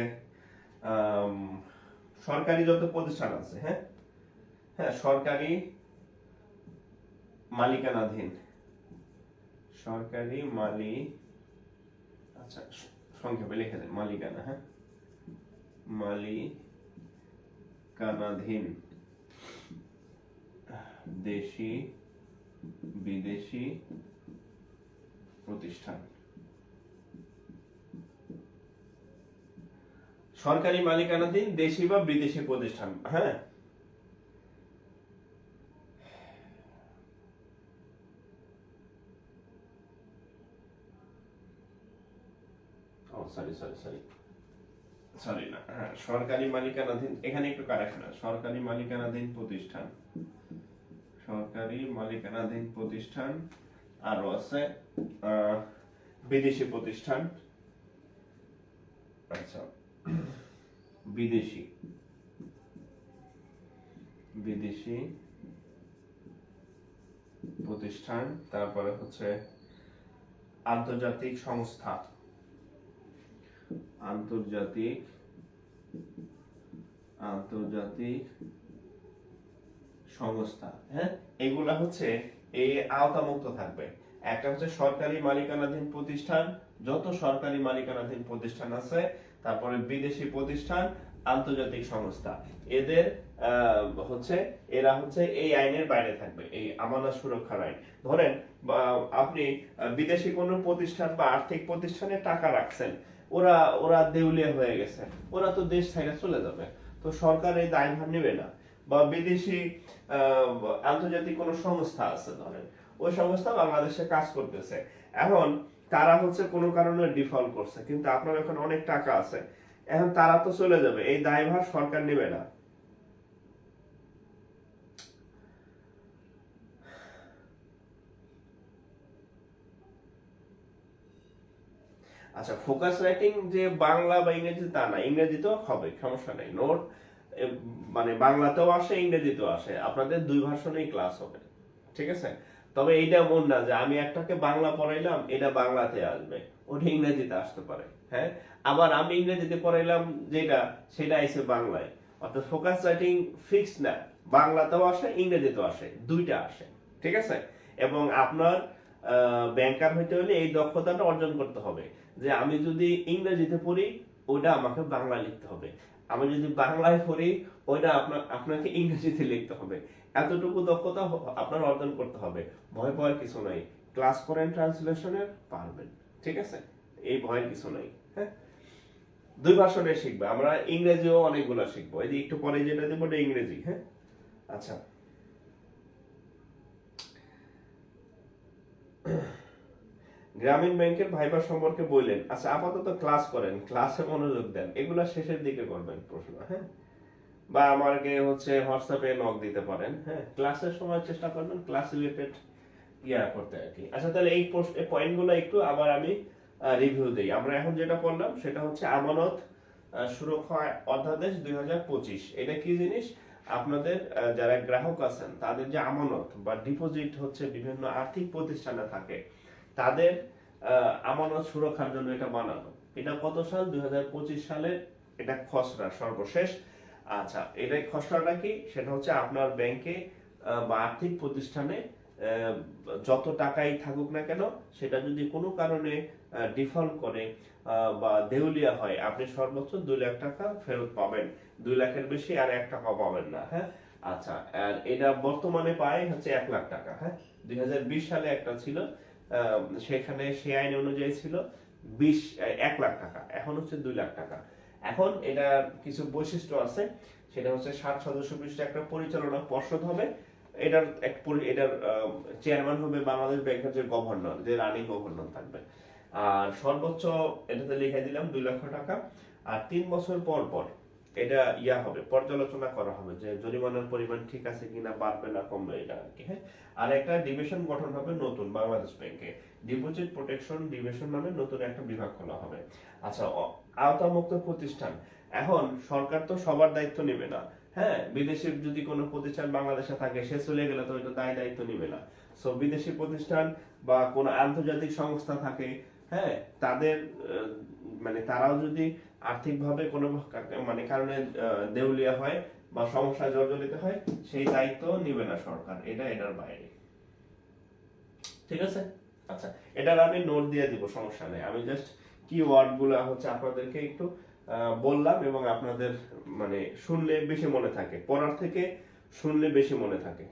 সরকারি যত প্রতিষ্ঠান আছে, হ্যাঁ, হ্যাঁ, সরকারি মালিকানাধীন, সরকারি আচ্ছা, সংক্ষেপে লিখে দেন মালিকানা, হ্যাঁ, মালিকানাধীন দেশি বিদেশি প্রতিষ্ঠান, সরকারি মালিকানাধীন দেশি বা বিদেশি প্রতিষ্ঠান। হ্যাঁ, সরি না, হ্যাঁ, সরকারি মালিকানাধীন, এখানে একটু কারেকশন আছে, সরকারি মালিকানাধীন প্রতিষ্ঠান, সরকারি মালিকানাধীন প্রতিষ্ঠান, আরো আছে বিদেশি প্রতিষ্ঠান। আচ্ছা, বিদেশি প্রতিষ্ঠান, তারপরে হচ্ছে আন্তর্জাতিক সংস্থা, আন্তর্জাতিক সংস্থা, হ্যাঁ, এগুলা হচ্ছে এই আওতামুক্ত থাকবে। একটা হচ্ছে সরকারি মালিকানাধীন প্রতিষ্ঠান, যত সরকারি মালিকানাধীন প্রতিষ্ঠান আছে, তারপরে বিদেশি প্রতিষ্ঠান, আন্তর্জাতিক সংস্থা, এদের হচ্ছে এরা হচ্ছে এই আইনের বাইরে থাকবে, এই আমানত সুরক্ষার আইন। ধরেন আপনি বিদেশি কোনো প্রতিষ্ঠান বা আর্থিক প্রতিষ্ঠানে টাকা রাখছেন, ওরা ওরা দেউলিয়া হয়ে গেছে, ওরা তো দেশ ছেড়ে চলে যাবে, তো সরকার এই দায়ভার নেবে না। বা বিদেশি আন্তর্জাতিক কোনো সংস্থা আছে ধরেন, ওই সংস্থা বাংলাদেশে কাজ করতেছে, এখন তারা হচ্ছে কোনো কারণে ডিফল্ট করছে, কিন্তু আপনার এখন অনেক টাকা আছে, এখন তারা তো চলে যাবে, এই দায়ভার সরকার নেবে না। আচ্ছা, ফোকাস রাইটিং যে বাংলা বা ইংরেজি তা না, ইংরেজিতেও হবে, সমস্যা নেই। নোট মানে বাংলাতেও আসে, ইংরেজিতেও আসে, আপনাদের দুই ভাষণেই ক্লাস হবে, ঠিক আছে? তবে এইটা মন না যে আমি একটাকে বাংলা পড়াইলাম, এটা বাংলাতে আসবে, ওটা ইংরেজিতে আসতে পারে, হ্যাঁ। আবার আমি ইংরেজিতে পড়াইলাম যেটা, সেটা আইছে বাংলায়। অর্থাৎ ফোকাস রাইটিং ফিক্সড না, বাংলাতেও আসে, ইংরেজিতেও আসে, দুইটা আসে, ঠিক আছে? এবং আপনার ব্যাংকার হইতে হলে এই দক্ষতাটা অর্জন করতে হবে যে আমি যদি ইংরেজিতে পড়ি, ওটা আমাকে বাংলায় লিখতে হবে, আমি যদি বাংলায় পড়ি, ওইটা আপনাকে ইংরেজিতে লিখতে হবে। এতটুকু দক্ষতা আপনার অর্জন করতে হবে, ভয় পাওয়ার কিছু নাই। ক্লাস করেন ট্রান্সলেশনের, পারবেন, ঠিক আছে? এই ভয়ের কিছু নাই, হ্যাঁ। দুই ভাষণে শিখবে, আমরা ইংরেজিও অনেকগুলো শিখবো, এই যে একটু পরে যেটা দেবো ওটা ইংরেজি, হ্যাঁ। আচ্ছা, গ্রামীণ ব্যাংকের ভাইবা সম্পর্কে বললেন। আচ্ছা, আপাতত ক্লাস করেন, ক্লাসে মনোযোগ দেন, এগুলা শেষের দিকে করবেন প্রশ্ন, হ্যাঁ। বা আমাকে হচ্ছে হোয়াটসঅ্যাপে নক দিতে পারেন, হ্যাঁ। ক্লাসের সময় চেষ্টা করবেন ক্লাস রিলেটেড করতে আর কি। আচ্ছা, তাহলে এই পয়েন্টগুলো একটু আবার আমি রিভিউ দেই। আমরা এখন যেটা করলাম সেটা হচ্ছে আমানত সুরক্ষা অধ্যাদেশ 2025। এটা কি জিনিস? আপনাদের যারা গ্রাহক আছেন তাদের যে আমানত বা ডিপোজিট হচ্ছে বিভিন্ন আর্থিক প্রতিষ্ঠানে থাকে, তাদের আমানত সুরক্ষার জন্য এটা বানানো। এটা কত সাল? 2025 সালের এটা খসড়া সর্বশেষ। আচ্ছা, এটাই খসড়াটা কি? সেটা হচ্ছে আপনার ব্যাংকে বা আর্থিক প্রতিষ্ঠানে যত টাকাই থাকুক না কেন, সেটা যদি কোনো কারণে ডিফল্ট করে বা দেউলিয়া হয়, আপনি সর্বোচ্চ 2 লাখ টাকা ফেরত পাবেন, 2 লাখের বেশি আর 1 টাকা পাবেন না, হ্যাঁ। আচ্ছা, আর এটা বর্তমানে পায় হচ্ছে 1 লাখ টাকা, হ্যাঁ। 2020 সালে একটা ছিল, সেখানে সে আইন অনুযায়ী ছিল 1 লাখ টাকা, এখন হচ্ছে 2 লাখ টাকা। এখন এটা কিছু বৈশিষ্ট্য আছে, সেটা হচ্ছে 7 সদস্য বিশিষ্ট একটা পরিচালনা পর্ষদ হবে, এটার চেয়ারম্যান হবে বাংলাদেশ ব্যাংকের যে গভর্নর, যে রানিং গভর্নর থাকবে। আর সর্বোচ্চ এটাতে লিখে দিলাম 2 লক্ষ টাকা। আর 3 বছর পর পর এটা হবে, পর্যালোচনা করা হবে যে জরিমানার পরিমাণ ঠিক আছে কিনা, বাড়বে না কমবে, এটা আর কি, হ্যাঁ। আর একটা ডিভিশন গঠন হবে নতুন বাংলাদেশ ব্যাংকে, ডিপোজিট প্রোটেকশন ডিভিশন নামে নতুন একটা বিভাগ খোলা হবে। আচ্ছা, আওতামুক্ত প্রতিষ্ঠান, এখন সরকার তো সবার দায়িত্ব নেবে না, হ্যাঁ। বিদেশি যদি কোনো প্রতিষ্ঠান বাংলাদেশে থাকে, সে চলে গেলে তো এটা দায়িত্ব নিবে না। সো বিদেশি প্রতিষ্ঠান বা কোনো আন্তর্জাতিক সংস্থা থাকে, হ্যাঁ, তাদের মানে তারাও যদি আর্থিকভাবে কোনো মানে কারণে দেউলিয়া হয় বা সমস্যায় জর্জরিত হয়, সেই দায়িত্ব নিবে না সরকার, এটা এটার বাইরে, ঠিক আছে? আচ্ছা, এটার আমি নোট দিয়ে দিব, সমস্যা নেই। আমি জাস্ট কি ওয়ার্ড গুলা হচ্ছে আপনাদেরকে একটু বললাম, এবং আপনাদের মানে শুনলে বেশি মনে থাকে, পড়ার থেকে শুনলে বেশি মনে থাকে,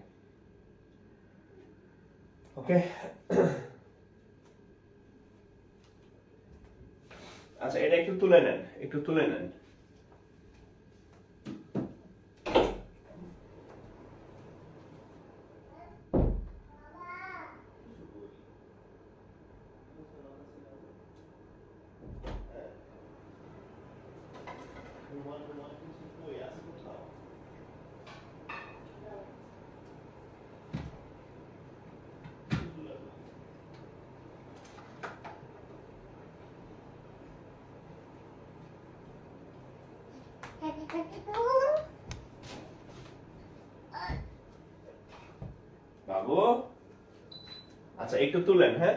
ওকে। আচ্ছা, এটা একটু তুলে নেন, একটু তুলে নেন। বাবু, আচ্ছা একটু তুলেন, হ্যাঁ।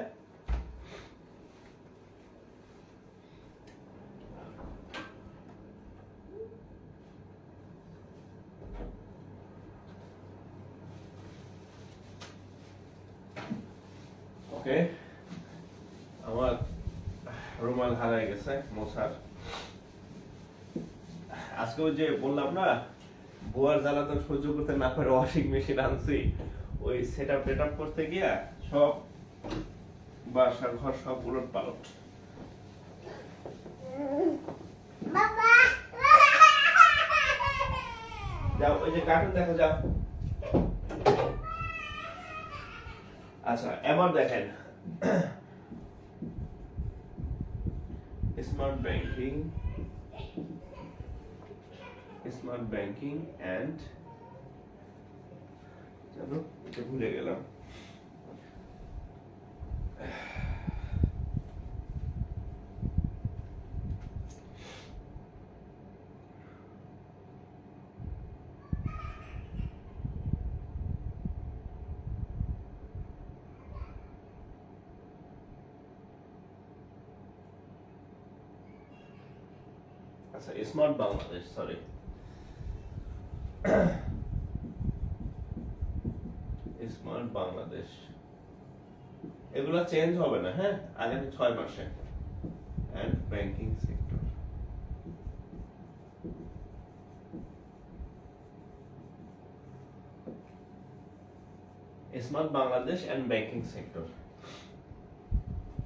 ওকে, আমার রুমাল হারাই গেছে মোছার। আজকে ওই যে বললাম না, বুয়ার জ্বালাতন সহ্য করতে না পারে ওয়াশিং মেশিন আনছি, ওই সেটআপ টেটআপ করতে গিয়া সব বাসা ঘর সব উলট পালট। যাও ওই যে কার্টুন দেখো যাও। আচ্ছা এবার দেখেন স্মার্ট ব্যাংকিং এন্ড জানো এটা ভুলে গেলাম। আচ্ছা smart Bangladesh, sorry smart Bangladesh, এগুলা চেঞ্জ হবে না, হ্যাঁ আগামী 6 মাসে। And banking sector, smart Bangladesh and banking sector.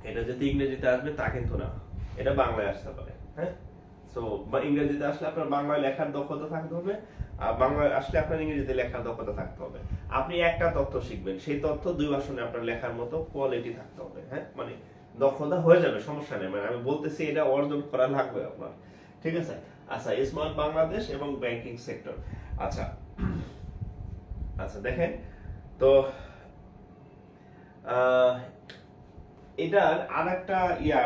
এটা যদি ইংরেজিতে আসবে তা কিন্তু না, এটা বাংলায় আসতে পারে, হ্যাঁ। সো ইংরেজিতে আসলে আপনার বাংলায় লেখার দক্ষতা থাকতে হবে, আর বাংলায় আসলে আপনার ইংরেজিতে লেখার দক্ষতা থাকতে হবে। আপনি একটা তথ্য শিখবেন, সেই তথ্য 2 ভাষণে আপনার লেখার মতো কোয়ালিটি থাকতে হবে, হ্যাঁ। মানে দক্ষতা হয়ে যাবে, সমস্যা নেই, মানে আমি বলতেছি এটা অর্জন করা লাগবে আপনার, ঠিক আছে। আচ্ছা স্মার্ট বাংলাদেশ এবং ব্যাংকিং সেক্টর। আচ্ছা আচ্ছা দেখেন তো এটার আরেকটা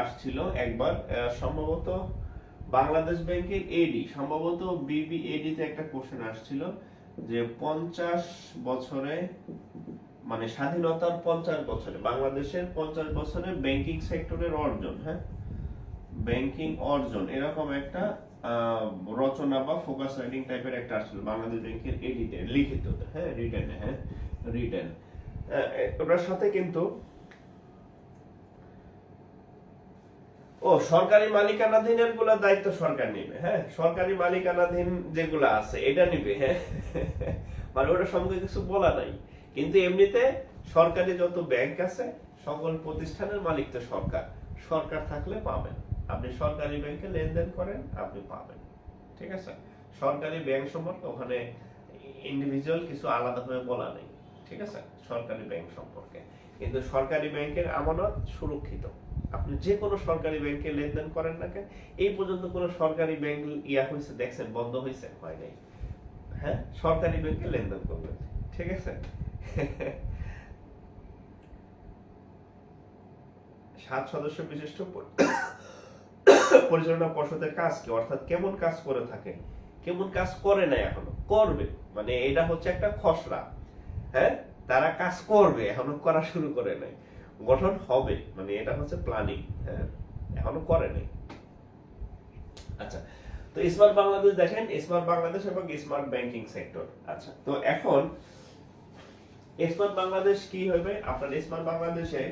আসছিল একবার, সম্ভবত বাংলাদেশ ব্যাংকের এডি, সম্ভবত বিবিএডি তে একটা কোশ্চেন আসছিল যে 50 বছরে, মানে স্বাধীনতার 50 বছরে, বাংলাদেশের 50 বছরে ব্যাংকিং সেক্টরের অর্জন, হ্যাঁ ব্যাংকিং অর্জন, এরকম একটা রচনা বা ফোকাস রাইটিং টাইপের একটা আসছিল বাংলাদেশ ব্যাংকের এডিতে লিখিত, হ্যাঁ রিটেনে, হ্যাঁ রিটেন। ওটার সাথে কিন্তু সরকারি মালিকানাধীনের গুলা দায়িত্ব সরকার নিবে, হ্যাঁ সরকারি মালিকানাধীন যেগুলো আছে এটা নিবে, হ্যাঁ মানে ওটা সঙ্গে কিছু বলা নাই, কিন্তু এমনিতে সরকারি যত ব্যাংক আছে সকল প্রতিষ্ঠানের মালিক তো সরকার, সরকার থাকলে পাবেন, আপনি সরকারি ব্যাংকে লেনদেন করেন আপনি পাবেন, ঠিক আছে। সরকারি ব্যাংক সম্পর্কে ওখানে ইন্ডিভিজুয়াল কিছু আলাদাভাবে বলা নেই, ঠিক আছে সরকারি ব্যাংক সম্পর্কে। কিন্তু সরকারি ব্যাংকের আমানত সুরক্ষিত, আপনি যে কোনো সরকারি ব্যাংকে লেনদেন করেন না কেন, এই পর্যন্ত কোনো সরকারি ব্যাংক হয়েছে দেখছেন বন্ধ হয়েছে? হয় নাই, হ্যাঁ সরকারি ব্যাংকে লেনদেন করবেন, ঠিক আছে। 7 সদস্য বিশিষ্ট পরিচালনা পর্ষদের কাজ কি, অর্থাৎ কেমন কাজ করে থাকে, কেমন কাজ করে না এখনো করবে, মানে এটা হচ্ছে একটা খসড়া, হ্যাঁ তারা কাজ করবে এখনো করা শুরু করে নাই, গঠন হবে, মানে এটা হচ্ছে প্ল্যানিং, হ্যাঁ এখনো করে নাই। আচ্ছা তো স্মার্ট বাংলাদেশ দেখেন, স্মার্ট বাংলাদেশ এবং স্মার্ট ব্যাংকিং সেক্টর। আচ্ছা তো এখন স্মার্ট বাংলাদেশ কি হবে আপনার, স্মার্ট বাংলাদেশে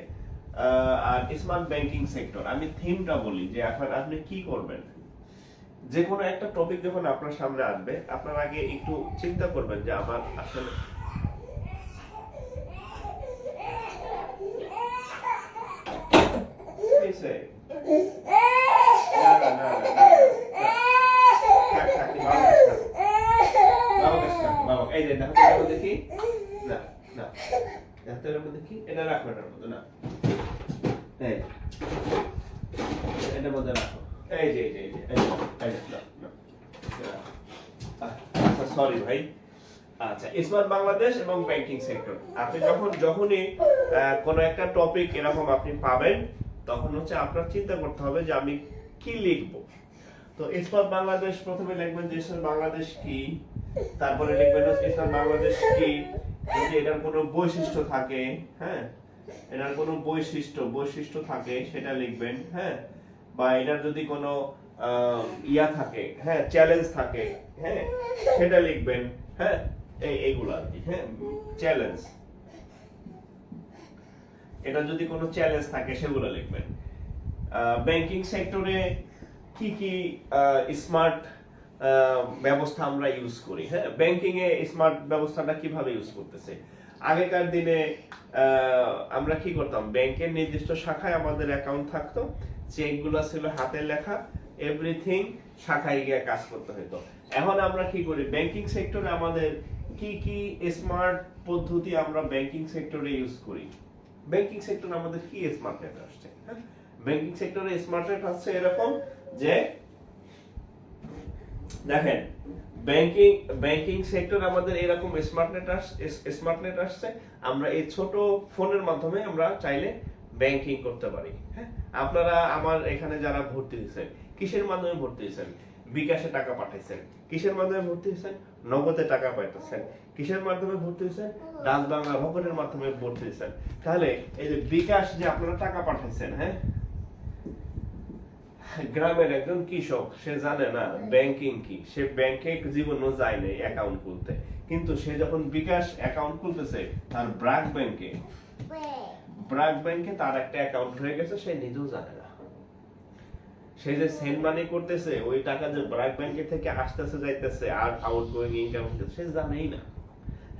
আর স্মার্ট ব্যাংকিং সেক্টর, আমি থিমটা বলি যে এখন আপনি কি করবেন। যে কোনো একটা টপিক যখন আপনার সামনে আসবে, আপনার আগে একটু চিন্তা করবেন যে আমার আসলে দেখি না না দেখি এটা রাখো, এটার মধ্যে না, এটার মধ্যে রাখো, এই যে আচ্ছা সরি ভাই। আচ্ছা স্মার্ট বাংলাদেশ এবং ব্যাংকিং সেক্টর, আপনি যখনই কোনো একটা টপিক এরকম আপনি পাবেন, তখন হচ্ছে আপনার চিন্তা করতে হবে যে আমি কি লিখবো। তো স্মার্ট বাংলাদেশ প্রথমে লিখবেন যে স্মার্ট বাংলাদেশ কি, তারপরে লিখবেন স্মার্ট বাংলাদেশ কি, যদি এটার কোনো বৈশিষ্ট্য থাকে, হ্যাঁ এটার কোনো বৈশিষ্ট্য থাকে সেটা লিখবেন, হ্যাঁ বা এটার যদি কোনো থাকে, হ্যাঁ চ্যালেঞ্জ থাকে, হ্যাঁ সেটা লিখবেন, হ্যাঁ এইগুলো আর কি, হ্যাঁ চ্যালেঞ্জ। এটা যদি কোনো চ্যালেঞ্জ থাকে সেগুলো লিখবেন। ব্যাংকিং সেক্টরে কি কি স্মার্ট ব্যবস্থা আমরা ইউজ করি, হ্যাঁ, ব্যাংকিং এ স্মার্ট ব্যবস্থাটা কিভাবে ইউজ করতেছে। আগেকার দিনে আমরা কি করতাম, ব্যাংকের নির্দিষ্ট শাখায় আমাদের অ্যাকাউন্ট থাকতো, চেকগুলো ছিল হাতে লেখা, এভরিথিং শাখায় গিয়ে কাজ করতে হতো। এখন আমরা কি করি, ব্যাংকিং সেক্টরে আমাদের কি কি স্মার্ট পদ্ধতি আমরা ব্যাংকিং সেক্টরে ইউজ করি। ব্যাংকিং সেক্টরে আমাদের কি স্মার্টনেস আসছে, হ্যাঁ, ব্যাংকিং সেক্টরে স্মার্টনেস আসছে এরকম যে দেখেন ব্যাংকিং সেক্টর আমাদের এরকম স্মার্টনেট আসছে, আমরা এই ছোট ফোনের মাধ্যমে আমরা চাইলে ব্যাংকিং করতে পারি, হ্যাঁ। আপনারা আমার এখানে যারা ভর্তি হয়েছেন, কিসের মাধ্যমে ভর্তি হয়েছেন, বিকাশে টাকা পাঠাইছেন, কিসের মাধ্যমে ভর্তি হয়েছেন, নগদে টাকা পাঠাচ্ছেন, কিসের মাধ্যমে ভর্তি হয়েছেন, ডাচ বাংলা রকেটের মাধ্যমে ভর্তি হয়েছেন। তাহলে এই যে বিকাশ যে আপনারা টাকা পাঠাইছেন, হ্যাঁ, গ্রামের একজন কৃষক সে জানে না ব্যাংকিং কি, সে ব্যাংকে জীবনও যায় না অ্যাকাউন্ট খুলতে, কিন্তু সে যখন বিকাশ অ্যাকাউন্ট খুলতেছে তার ব্র্যাক ব্যাংকে তার একটা অ্যাকাউন্ট হয়ে গেছে, সে নিজেও জানে না। সে যে সেন্ড মানি করতেছে ওই টাকা যে ব্র্যাক ব্যাংকে থেকে আসতেছে যাইতেছে আর আউটগোয়িং ইনকাম হচ্ছে সে জানেই না,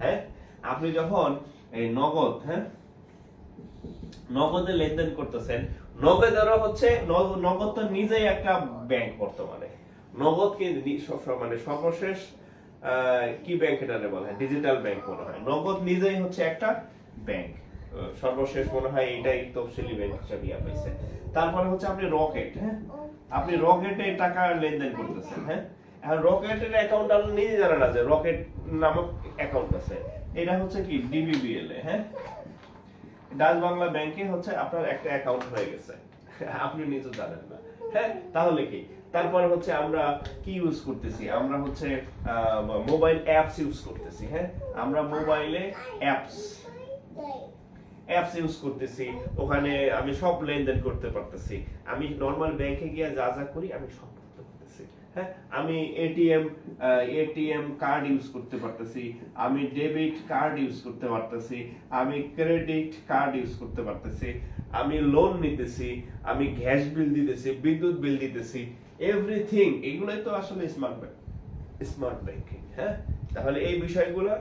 হ্যাঁ। আপনি যখন এই নগদ, হ্যাঁ, নগদে লেনদেন করতেছেন, নগদেরও হচ্ছে নগদ তো নিজেই একটা ব্যাংক বর্তমানে। নগদকে মানে সর্বশেষ কি ব্যাংক এটারে বলা হয়, ডিজিটাল ব্যাংক মনে হয়। নগদ নিজেই হচ্ছে একটা ব্যাংক, সর্বশেষ মনে হয় এটাই তফসিলি ব্যাংক হিসেবে ইয়া পাইছে। তারপরে হচ্ছে আপনি রকেট, হ্যাঁ, আপনি রকেটে টাকা লেনদেন করতেছেন, হ্যাঁ। এখন রকেটের অ্যাকাউন্ট আপনি নিজে জানেন না যে রকেট নামক অ্যাকাউন্ট আছে, এটা হচ্ছে কি ডিবিবিএল এ, হ্যাঁ, ডাচ বাংলা ব্যাংকে হচ্ছে আপনার একটা অ্যাকাউন্ট হয়ে গেছে, আপনি নিজে জানেন না, হ্যাঁ। তাহলে কি, তারপরে হচ্ছে আমরা কি ইউজ করতেছি, আমরা হচ্ছে মোবাইল অ্যাপস ইউজ করতেছি, হ্যাঁ, আমরা মোবাইলে অ্যাপস ইউজ করতেছি, ওখানে আমি সব লেনদেন করতে পারতেছি। আমি নরমাল ব্যাংকে গিয়ে যা যা করি আমি সব করতে পারতেছি, হ্যাঁ। আমি এটিএম কার্ড ইউজ করতে পারতেছি, আমি ডেবিট কার্ড ইউজ করতে পারতেছি, আমি ক্রেডিট কার্ড ইউজ করতে পারতেছি, আমি লোন নিতেছি, আমি গ্যাস বিল দিতেছি, বিদ্যুৎ বিল দিতেছি, এভরিথিং। এগুলোই তো আসলে স্মার্ট ব্যাংকিং, হ্যাঁ। তাহলে এই বিষয়গুলো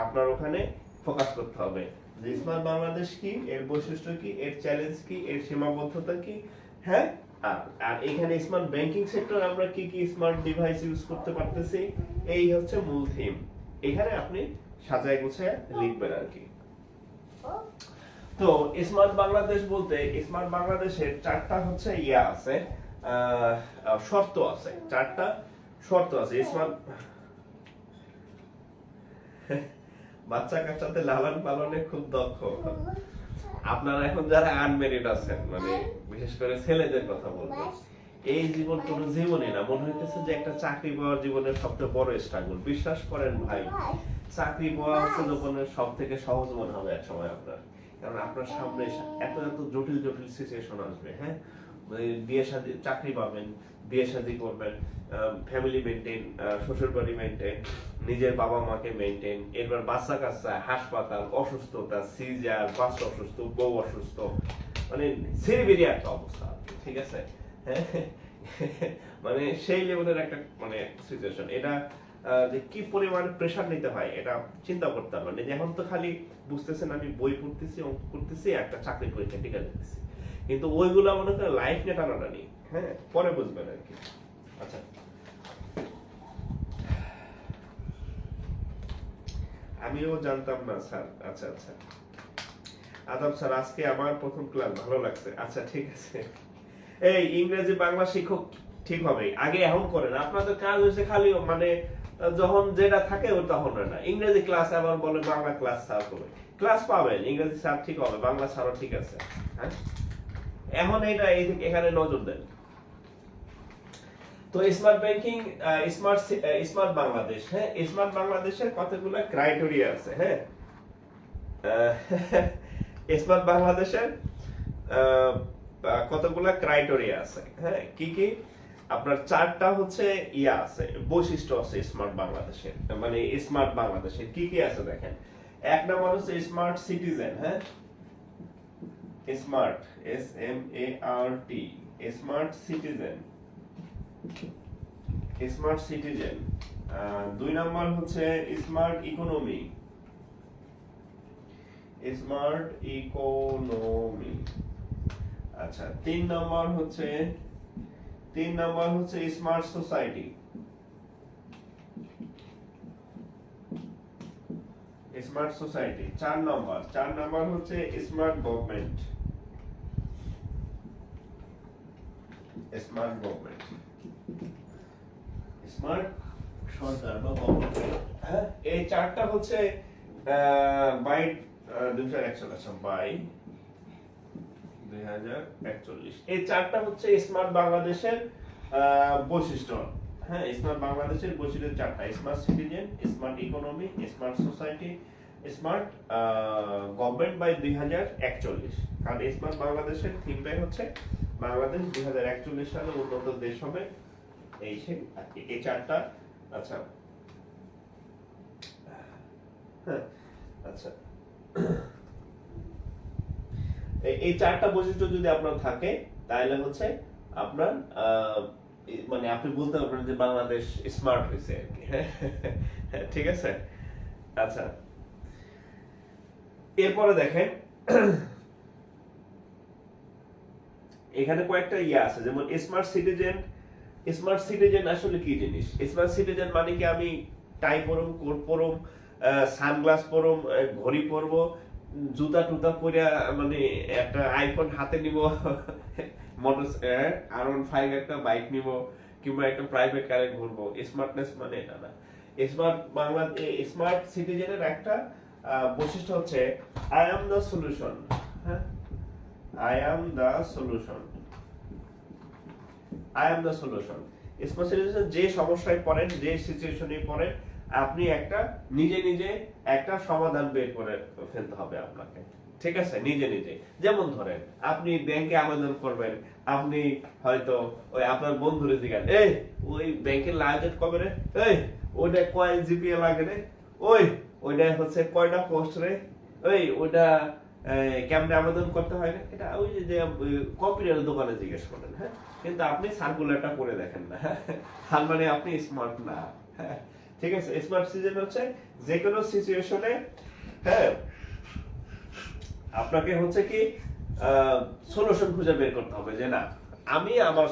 আপনার ওখানে ফোকাস করতে হবে যে স্মার্ট বাংলাদেশ কি, এর বৈশিষ্ট্য কি, এর চ্যালেঞ্জ কি, এর সীমাবদ্ধতা কি, হ্যাঁ। আর এখানে স্মার্ট ব্যাংকিং সেক্টর আমরা কি কি স্মার্ট ডিভাইস ইউজ করতে পারতেছি, এই হচ্ছে মূল থিম। এখানে আপনি সাজায় গুছায় লিখবেন আর কি। তো স্মার্ট বাংলাদেশ বলতে স্মার্ট বাংলাদেশের চারটা হচ্ছে ইয়া আছে, শর্ত আছে, চারটা শর্ত আছে। স্মার্ট বাচ্চা কাচ্চাতে লালন পালনে খুব দক্ষ। আপনারা এখন যারা আনমেরিড আছেন, মানে বিশেষ করে ছেলেদের কথা বলবো, এই জীবন কোনো জীবনই না, মনে হইতেছে যে একটা চাকরি পাওয়ার জীবনের সবচেয়ে বড় স্ট্রাগল। বিশ্বাস করেন ভাই, চাকরি পাওয়া হচ্ছে জীবনের সব থেকে সহজ মনে হবে এক সময় আপনার, কারণ আপনার সামনে এত এত জটিল জটিল সিচুয়েশন আসবে, হ্যাঁ। বিয়ে শাদী, চাকরি পাবেন, বিয়ে শাদী করবেন, ফ্যামিলি মেনটেন, শ্বশুর বাড়ি মেনটেন, নিজের বাবা মাকে মেনটেন, এরপর বাচ্চা কাচ্চা, হাসপাতাল, অসুস্থতা, সিজার, বাচ্চা অসুস্থ, বউ অসুস্থ, মানে সিরিবিরি একটা অবস্থা, ঠিক আছে, মানে সেই লেভেলের একটা মানে সিচুয়েশন। এটা যে কি পরিমাণ প্রেসার নিতে হয় এটা চিন্তা করতে পারবেন। এখন তো খালি বুঝতেছেন আমি বই পড়তেছি, অঙ্ক করতেছি, একটা চাকরি পরীক্ষা টিকা দিতেছি, কিন্তু ওইগুলো মনে করেন লাইফ নিয়ে টানাটানি, হ্যাঁ, পরে বুঝবেন আর কি। আচ্ছা, আমিও জানতাম না স্যার। আচ্ছা আচ্ছা, আদাব স্যার, আজকে আমার প্রথম ক্লাস, ভালো লাগছে। আচ্ছা ঠিক আছে। এই ইংরেজি বাংলা শিক্ষক ঠিক হবে, আগে এখন করেন। আপনাদের কাজ হয়েছে খালি মানে যখন যেটা থাকে ওটা তখন হয় না। ইংরেজি ক্লাস আবার বলে বাংলা ক্লাস স্যার করবে, ক্লাস পাবেন, ইংরেজি স্যার ঠিক হবে, বাংলা স্যারও ঠিক আছে, হ্যাঁ। এখন এটা এখানে নজর দেন। তো স্মার্ট ব্যাংকিং, স্মার্ট বাংলাদেশ, হ্যাঁ, স্মার্ট বাংলাদেশের কতগুলো ক্রাইটেরিয়া আছে, হ্যাঁ। স্মার্ট বাংলাদেশের কতগুলো ক্রাইটেরিয়া আছে, হ্যাঁ। কি কি আপনার চারটা হচ্ছে ইয়া আছে, বৈশিষ্ট্য আছে স্মার্ট বাংলাদেশের, মানে স্মার্ট বাংলাদেশের কি কি আছে দেখেন। এক নম্বর হচ্ছে স্মার্ট সিটিজেন, হ্যাঁ, smart, SMART, smart citizen, smart citizen. 2 number হচ্ছে স্মার্ট ইকোনমি, স্মার্ট ইকোনমি। আচ্ছা 3 নাম্বার হচ্ছে smart society, smart society. 4 number হচ্ছে smart government, smart government, smart সরকার বা গভর্নমেন্ট। হ্যাঁ, এই 4টা হচ্ছে বাই 2041, বাই 2041। এই 4টা হচ্ছে স্মার্ট বাংলাদেশের বৈশিষ্ট্য। হ্যাঁ, স্মার্ট বাংলাদেশের বৈশিষ্ট্য 4টা: smart citizen, smart economy, smart society, smart government by 2041। কারণ স্মার্ট বাংলাদেশের থিমটাই হচ্ছে বাংলাদেশ 2041 সালে উন্নত দেশ হবে। এই 4টা। আচ্ছা হ্যাঁ, আচ্ছা এই 4টা বৈশিষ্ট্য যদি আপনার থাকে তাহলে হচ্ছে আপনার মানে আপনি বলতে পারবেন যে বাংলাদেশ স্মার্ট হয়েছে আর কি। ঠিক আছে। আচ্ছা এরপরে দেখেন এখানে কয়েকটা আছে, যেমন স্মার্ট সিটিজেন। স্মার্ট সিটিজেন আসলে কি জিনিস? স্মার্ট সিটিজেন মানে কি আমি টাই পরুম, কোট পরুম, সানগ্লাস পরুম, ঘড়ি পরবো, জুতা টুতা পরে মানে একটা আইফোন হাতে নিব, মোটর R15 একটা বাইক নিব, কিংবা একটা প্রাইভেট কারে ঘুরবো। স্মার্টনেস মানে এটা না। স্মার্ট সিটিজেনের একটা বৈশিষ্ট্য হচ্ছে আই অ্যাম দ্য সলিউশন। হ্যাঁ, I am the solution, I am the solution. Smart citizen যে সমস্যায় পড়েন, যে সিচুয়েশনে পড়েন, আপনি নিজে একটা সমাধান বের করে ফেলতে হবে আপনাকে। ঠিক আছে, নিজে। যেমন ধরেন আপনি ব্যাংকে আবেদন করবেন, আপনি হয়তো ওই আপনার বন্ধুরে জিজ্ঞাসা, এই ওই ব্যাংকের লাস্ট ডেট কবে রে? এই ওইটা কয় জিপিএ লাগে রে? ওইটা হচ্ছে কয়টা পোস্ট রে? ওইটা কেমনে আবেদন করতে হয় না? এটা ওই যে কম্পিউটারের দোকানে জিজ্ঞেস করেন। হ্যাঁ, কিন্তু আপনি সার্কুলারটা পড়ে দেখেন না। তার মানে আপনি স্মার্ট না। হ্যাঁ, ঠিক আছে। স্মার্ট সিটিজেন হচ্ছে যে কোনো সিচুয়েশনে হ্যাঁ আপনাকে হচ্ছে কি সলিউশন খুঁজে বের করতে হবে, যে না আমি আমার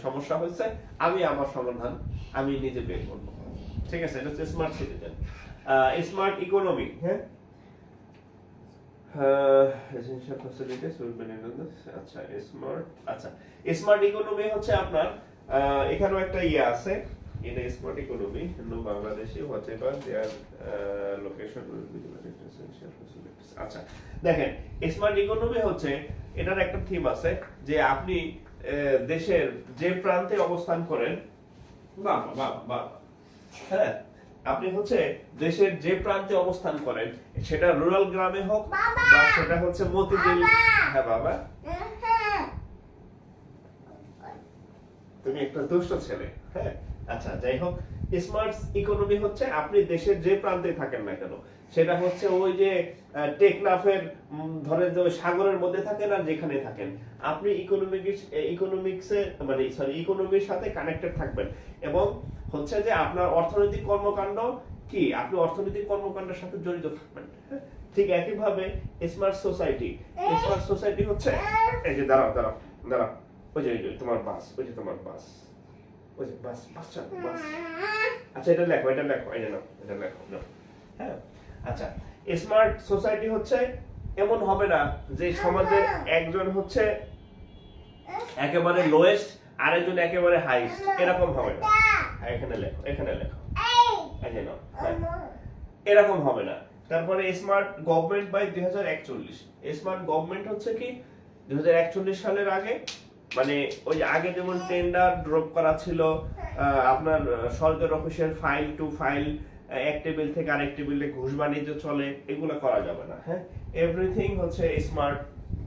সমস্যা হয়েছে, আমি আমার সমাধান আমি নিজে বের করব। ঠিক আছে, এটা হচ্ছে স্মার্ট সিটিজেন। Smart economy. হ্যাঁ, essential facilities will be needed. আচ্ছা স্মার্ট ইকোনমি হচ্ছে আপনার এখানেও একটা আছে। In a smart economy, no Bangladeshi, whatever their location will be given essential facilities. আচ্ছা দেখেন, স্মার্ট ইকোনমি হচ্ছে এটার একটা থিম আছে যে আপনি দেশের যে প্রান্তে অবস্থান করেন, হ্যাঁ আপনি হচ্ছে দেশের যে প্রান্তে অবস্থান করেন, সেটা রুরাল গ্রামে হোক বা সেটা হচ্ছে মতিঝিল। হ্যাঁ বাবা, তুমি একটা দুষ্ট ছেলে। হ্যাঁ, আচ্ছা যাই হোক, স্মার্ট ইকোনমি হচ্ছে আপনি দেশের যে প্রান্তে থাকেন না কেন, সেটা হচ্ছে ওই যে টেকনাফের ধরেন যে সাগরের মধ্যে থাকেন আর যেখানে থাকেন, আপনি ইকোনমির সাথে কানেক্টেড থাকবেন। এবং হচ্ছে যে আপনার অর্থনৈতিক কর্মকাণ্ড কি, আপনি অর্থনৈতিক কর্মকাণ্ডের সাথে জড়িত থাকবেন। ঠিক একইভাবে স্মার্ট সোসাইটি হচ্ছে এই যে দাঁড়াও ওই যে তোমার বাস, আচ্ছা এটা লেখো এই যে নাও, এটা লেখো। হ্যাঁ, আচ্ছা স্মার্ট সোসাইটি হচ্ছে এমন হবে না যে সমাজের একজন হচ্ছে একেবারে লোয়েস্ট আর একজন একেবারে হাইস্ট, এরকম হবে না। এখানে লেখো এই যে নাও। এরকম হবে না। তারপরে smart government by 2041। Smart government হচ্ছে কি 2041 সালের আগে, মানে ওই আগে যেমন টেন্ডার ড্রপ করা ছিল, আপনার সরকার অফিসের ফাইল টু ফাইল, এক টেবিল থেকে আরেক টেবিলে ঘুষ বাণিজ্য চলে, এগুলো করা যাবে না। হ্যাঁ, এভরিথিং হচ্ছে স্মার্ট,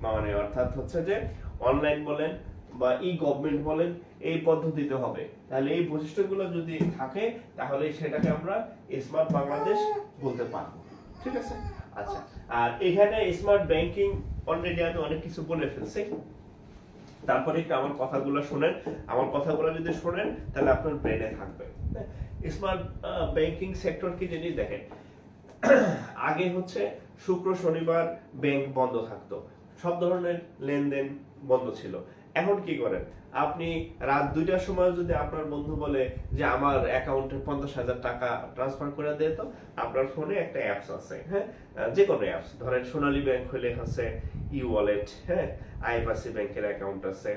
মানে অর্থাৎ হচ্ছে যে অনলাইন বলেন বা ই গভর্নমেন্ট বলেন, এই পদ্ধতিতে হবে। তাহলে এই বৈশিষ্ট্যগুলো যদি থাকে তাহলে সেটাকে আমরা স্মার্ট বাংলাদেশ বলতে পারবো। ঠিক আছে। আচ্ছা, আর এখানে স্মার্ট ব্যাংকিং অলরেডি আমি অনেক কিছু বলে ফেলছি, তারপরে একটু আমার কথাগুলো শুনেন। আমার কথাগুলো যদি শুনেন তাহলে আপনার ব্রেনে থাকবে। স্মার্ট ব্যাংকিং সেক্টর কি জিনিস দেখেন, আগে হচ্ছে শুক্র শনিবার ব্যাংক বন্ধ থাকতো, সব ধরনের লেনদেন বন্ধ ছিল। এখন কি করেন, আপনি রাত 2টার সময় যদি আপনার বন্ধু বলে যে আমার অ্যাকাউন্টে 50,000 টাকা ট্রান্সফার করে দে, তো আপনার ফোনে একটা অ্যাপস আছে, হ্যাঁ, যে কোনো অ্যাপস, ধরেন সোনালী ব্যাংক হলে হচ্ছে ই ওয়ালেট, হ্যাঁ, আইবাসি ব্যাংকের অ্যাকাউন্ট আছে,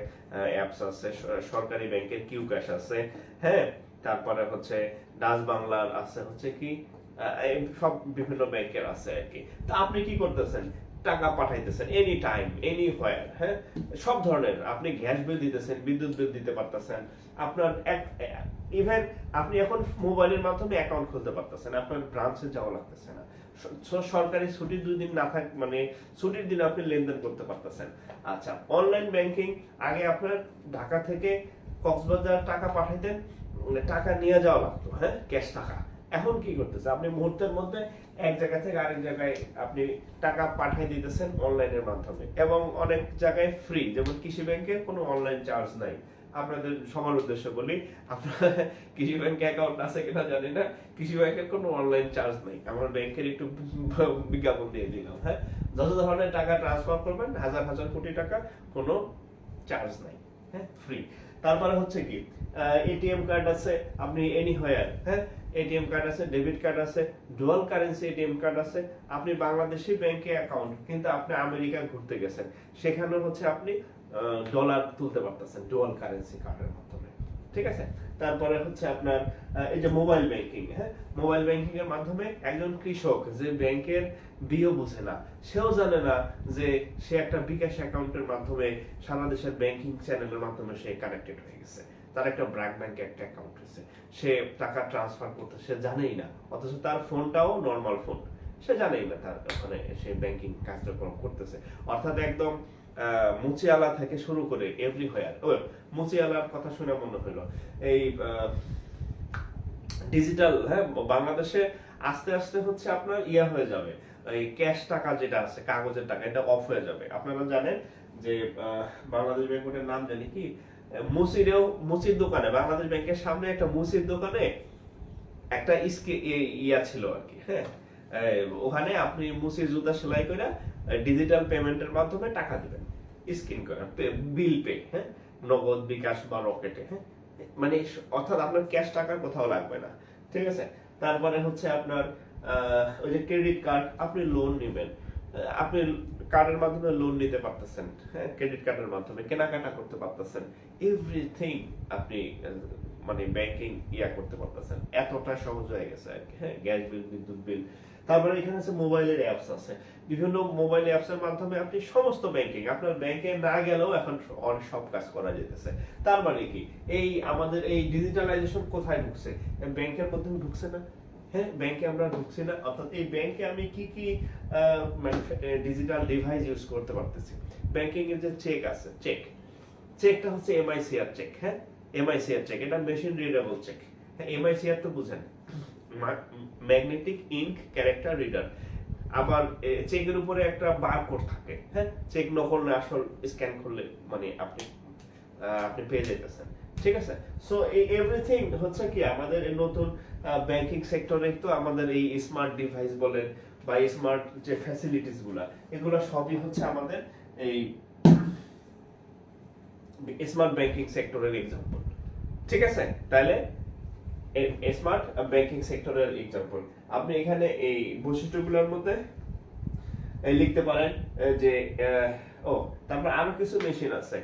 অ্যাপস আছে, সরকারি ব্যাংকের কিউ ক্যাশ আছে, হ্যাঁ, তারপরে হচ্ছে ডাচ বাংলার আছে হচ্ছে কি, সব বিভিন্ন ব্যাংকের আছে আর কি। তা আপনি কি করতেছেন, টাকা পাঠাইতেছেন এনি টাইম এনি হোয়ার, হ্যাঁ, সব ধরনের, আপনি গ্যাস বিল দিতেছেন, বিদ্যুৎ বিল দিতে পারতেছেন, আপনার ইভেন আপনি এখন মোবাইলের মাধ্যমে অ্যাকাউন্ট খুলতে পারতেছেন, আপনার ব্রাঞ্চে যাওয়া লাগতেছে না। সরকারি ছুটির 2 দিন না থাক, মানে ছুটির দিন আপনি লেনদেন করতে পারতেছেন। আচ্ছা, অনলাইন ব্যাংকিং, আগে আপনার ঢাকা থেকে কক্সবাজার টাকা পাঠাইতেন, টাকা নিয়ে যাওয়া লাগতো, হ্যাঁ, ক্যাশ টাকা। এখন কি করতেছে, আপনি মুহূর্তের মধ্যে এক জায়গা থেকে আরেক জায়গায় আপনি টাকা পাঠিয়ে দিতেছেন অনলাইনের মাধ্যমে, এবং অনেক জায়গায় ফ্রি, যেমন কৃষি ব্যাংকে কোনো অনলাইন চার্জ নাই। আপনাদের সবার উদ্দেশ্যে বলি, আপনার কৃষি ব্যাংকে অ্যাকাউন্ট আছে কিনা জানি না, কৃষি ব্যাংকের কোনো অনলাইন চার্জ নাই। আমার ব্যাংকের একটু বিজ্ঞাপন দিয়ে দিলাম, হ্যাঁ, যত ধরনের টাকা ট্রান্সফার করবেন, হাজার হাজার কোটি টাকা, কোনো চার্জ নাই, হ্যাঁ, ফ্রি। তারপরে হচ্ছে কি, এটিএম কার্ড আছে, আপনি এনিহোয়ার, হ্যাঁ, এটিএম কার্ড আছে, ডেবিট কার্ড আছে, ডুয়াল কারেন্সি এটিএম কার্ড আছে। আপনি বাংলাদেশি ব্যাংকে অ্যাকাউন্ট, কিন্তু আপনি আমেরিকা ঘুরতে গেছেন, সেখানে হচ্ছে আপনি ডলার তুলতে পারতেছেন ডুয়াল কারেন্সি কার্ডের মাধ্যমে, ঠিক আছে। তারপরে হচ্ছে আপনার এই যে মোবাইল ব্যাংকিং, হ্যাঁ, মোবাইল ব্যাংকিং এর মাধ্যমে একজন কৃষক যে ব্যাংকের বিও বুঝে না, সেও জানে না যে সে একটা বিকাশ অ্যাকাউন্টের মাধ্যমে সারা দেশের ব্যাংকিং চ্যানেলের মাধ্যমে সে কানেক্টেড হয়ে গেছে, তার একটা ব্র্যাক ব্যাংকে একটা অ্যাকাউন্ট হয়েছে, সে টাকা ট্রান্সফার করতে সে জানেই না, অথচ তার ফোনটাও নর্মাল ফোন, সে জানেই না তার ওখানে সে ব্যাংকিং কার্যক্রম করতেছে। অর্থাৎ একদম মুচিয়ালা থেকে শুরু করে এভরিহোয়ার। মুচিয়ালার কথা শুনে মনে হলো, এই ডিজিটাল, হ্যাঁ, বাংলাদেশে আস্তে আস্তে হচ্ছে আপনার ইয়া হয়ে যাবে, এই ক্যাশ টাকা যেটা আছে, কাগজের টাকা, এটা অফ হয়ে যাবে। আপনারা জানেন যে বাংলাদেশ ব্যাংকের নাম জানি কি, মুচির দোকানে, বাংলাদেশ ব্যাংকের সামনে একটা মুচির দোকানে একটা ইয়া ছিল আর কি, হ্যাঁ, ওখানে আপনি মুচির জুতা সেলাই করে ডিজিটাল পেমেন্টের মাধ্যমে টাকা দিবেন, স্ক্যান করে বিল পে, হ্যাঁ, নগদ, বিকাশ বা রকেটে, হ্যাঁ, মানে অর্থাৎ আপনার ক্যাশ টাকা কোথাও লাগবে না, ঠিক আছে। তারপরে হচ্ছে আপনার ওই যে ক্রেডিট কার্ড, আপনি লোন নেবেন, আপনি কার্ডের মাধ্যমে লোন নিতে পারতেছেন, হ্যাঁ, ক্রেডিট কার্ডের মাধ্যমে কেনাকাটা করতে পারতেছেন, এভরিথিং আপনি মানে ব্যাংকিং ইয়া করতে পারতেছেন, এতটা সহজ হয়ে গেছে আর কি, হ্যাঁ, গ্যাস বিল, বিদ্যুৎ বিল। তারপরে এখানে আছে মোবাইলের অ্যাপস আছে, বিভিন্ন মোবাইল অ্যাপসের মাধ্যমে আপনি সমস্ত ব্যাংকিং, আপনার ব্যাংকে না গেলেও এখন অনেক সব কাজ করা যেতেছে। তার মানে কি, এই আমাদের এই ডিজিটালাইজেশন কোথায় ঢুকছে, ব্যাংকের মধ্যে ঢুকছে না, হ্যাঁ, ব্যাংকে আমরা ঢুকছি না। অর্থাৎ এই ব্যাংকে আমি কি কি ডিজিটাল ডিভাইস ইউজ করতে পারতেছি। ব্যাংকিং এর যে চেক আছে, চেকটা হচ্ছে এমআইসিআর চেক, হ্যাঁ, এমআইসিআর চেক, এটা মেশিন রিডেবল চেক, হ্যাঁ, এমআইসিআর তো বুঝেন, ম্যাগনেটিক ইঙ্ক ক্যারেক্টার রিডার। আবার চেকের উপরে একটা বারকোড থাকে, হ্যাঁ, চেক নকল না আসল স্ক্যান করলে মানে আপনি পেয়ে যেতেছেন, ঠিক আছে। সো এই এভরিথিং হচ্ছে কি আমাদের এই নতুন ব্যাংকিং সেক্টরে, তো আমাদের এই স্মার্ট ডিভাইস বলেন বা স্মার্ট যে ফ্যাসিলিটিস গুলা, এগুলা সবই হচ্ছে আমাদের এই স্মার্ট ব্যাংকিং সেক্টরের এক্সাম্পল, ঠিক আছে। তাহলে স্মার্ট ব্যাংকিং সেক্টরের এক্সাম্পল আপনি এখানে এই বৈশিষ্ট্যগুলোর মধ্যে লিখতে পারেন যে তারপর আরো কিছু মেশিন আছে,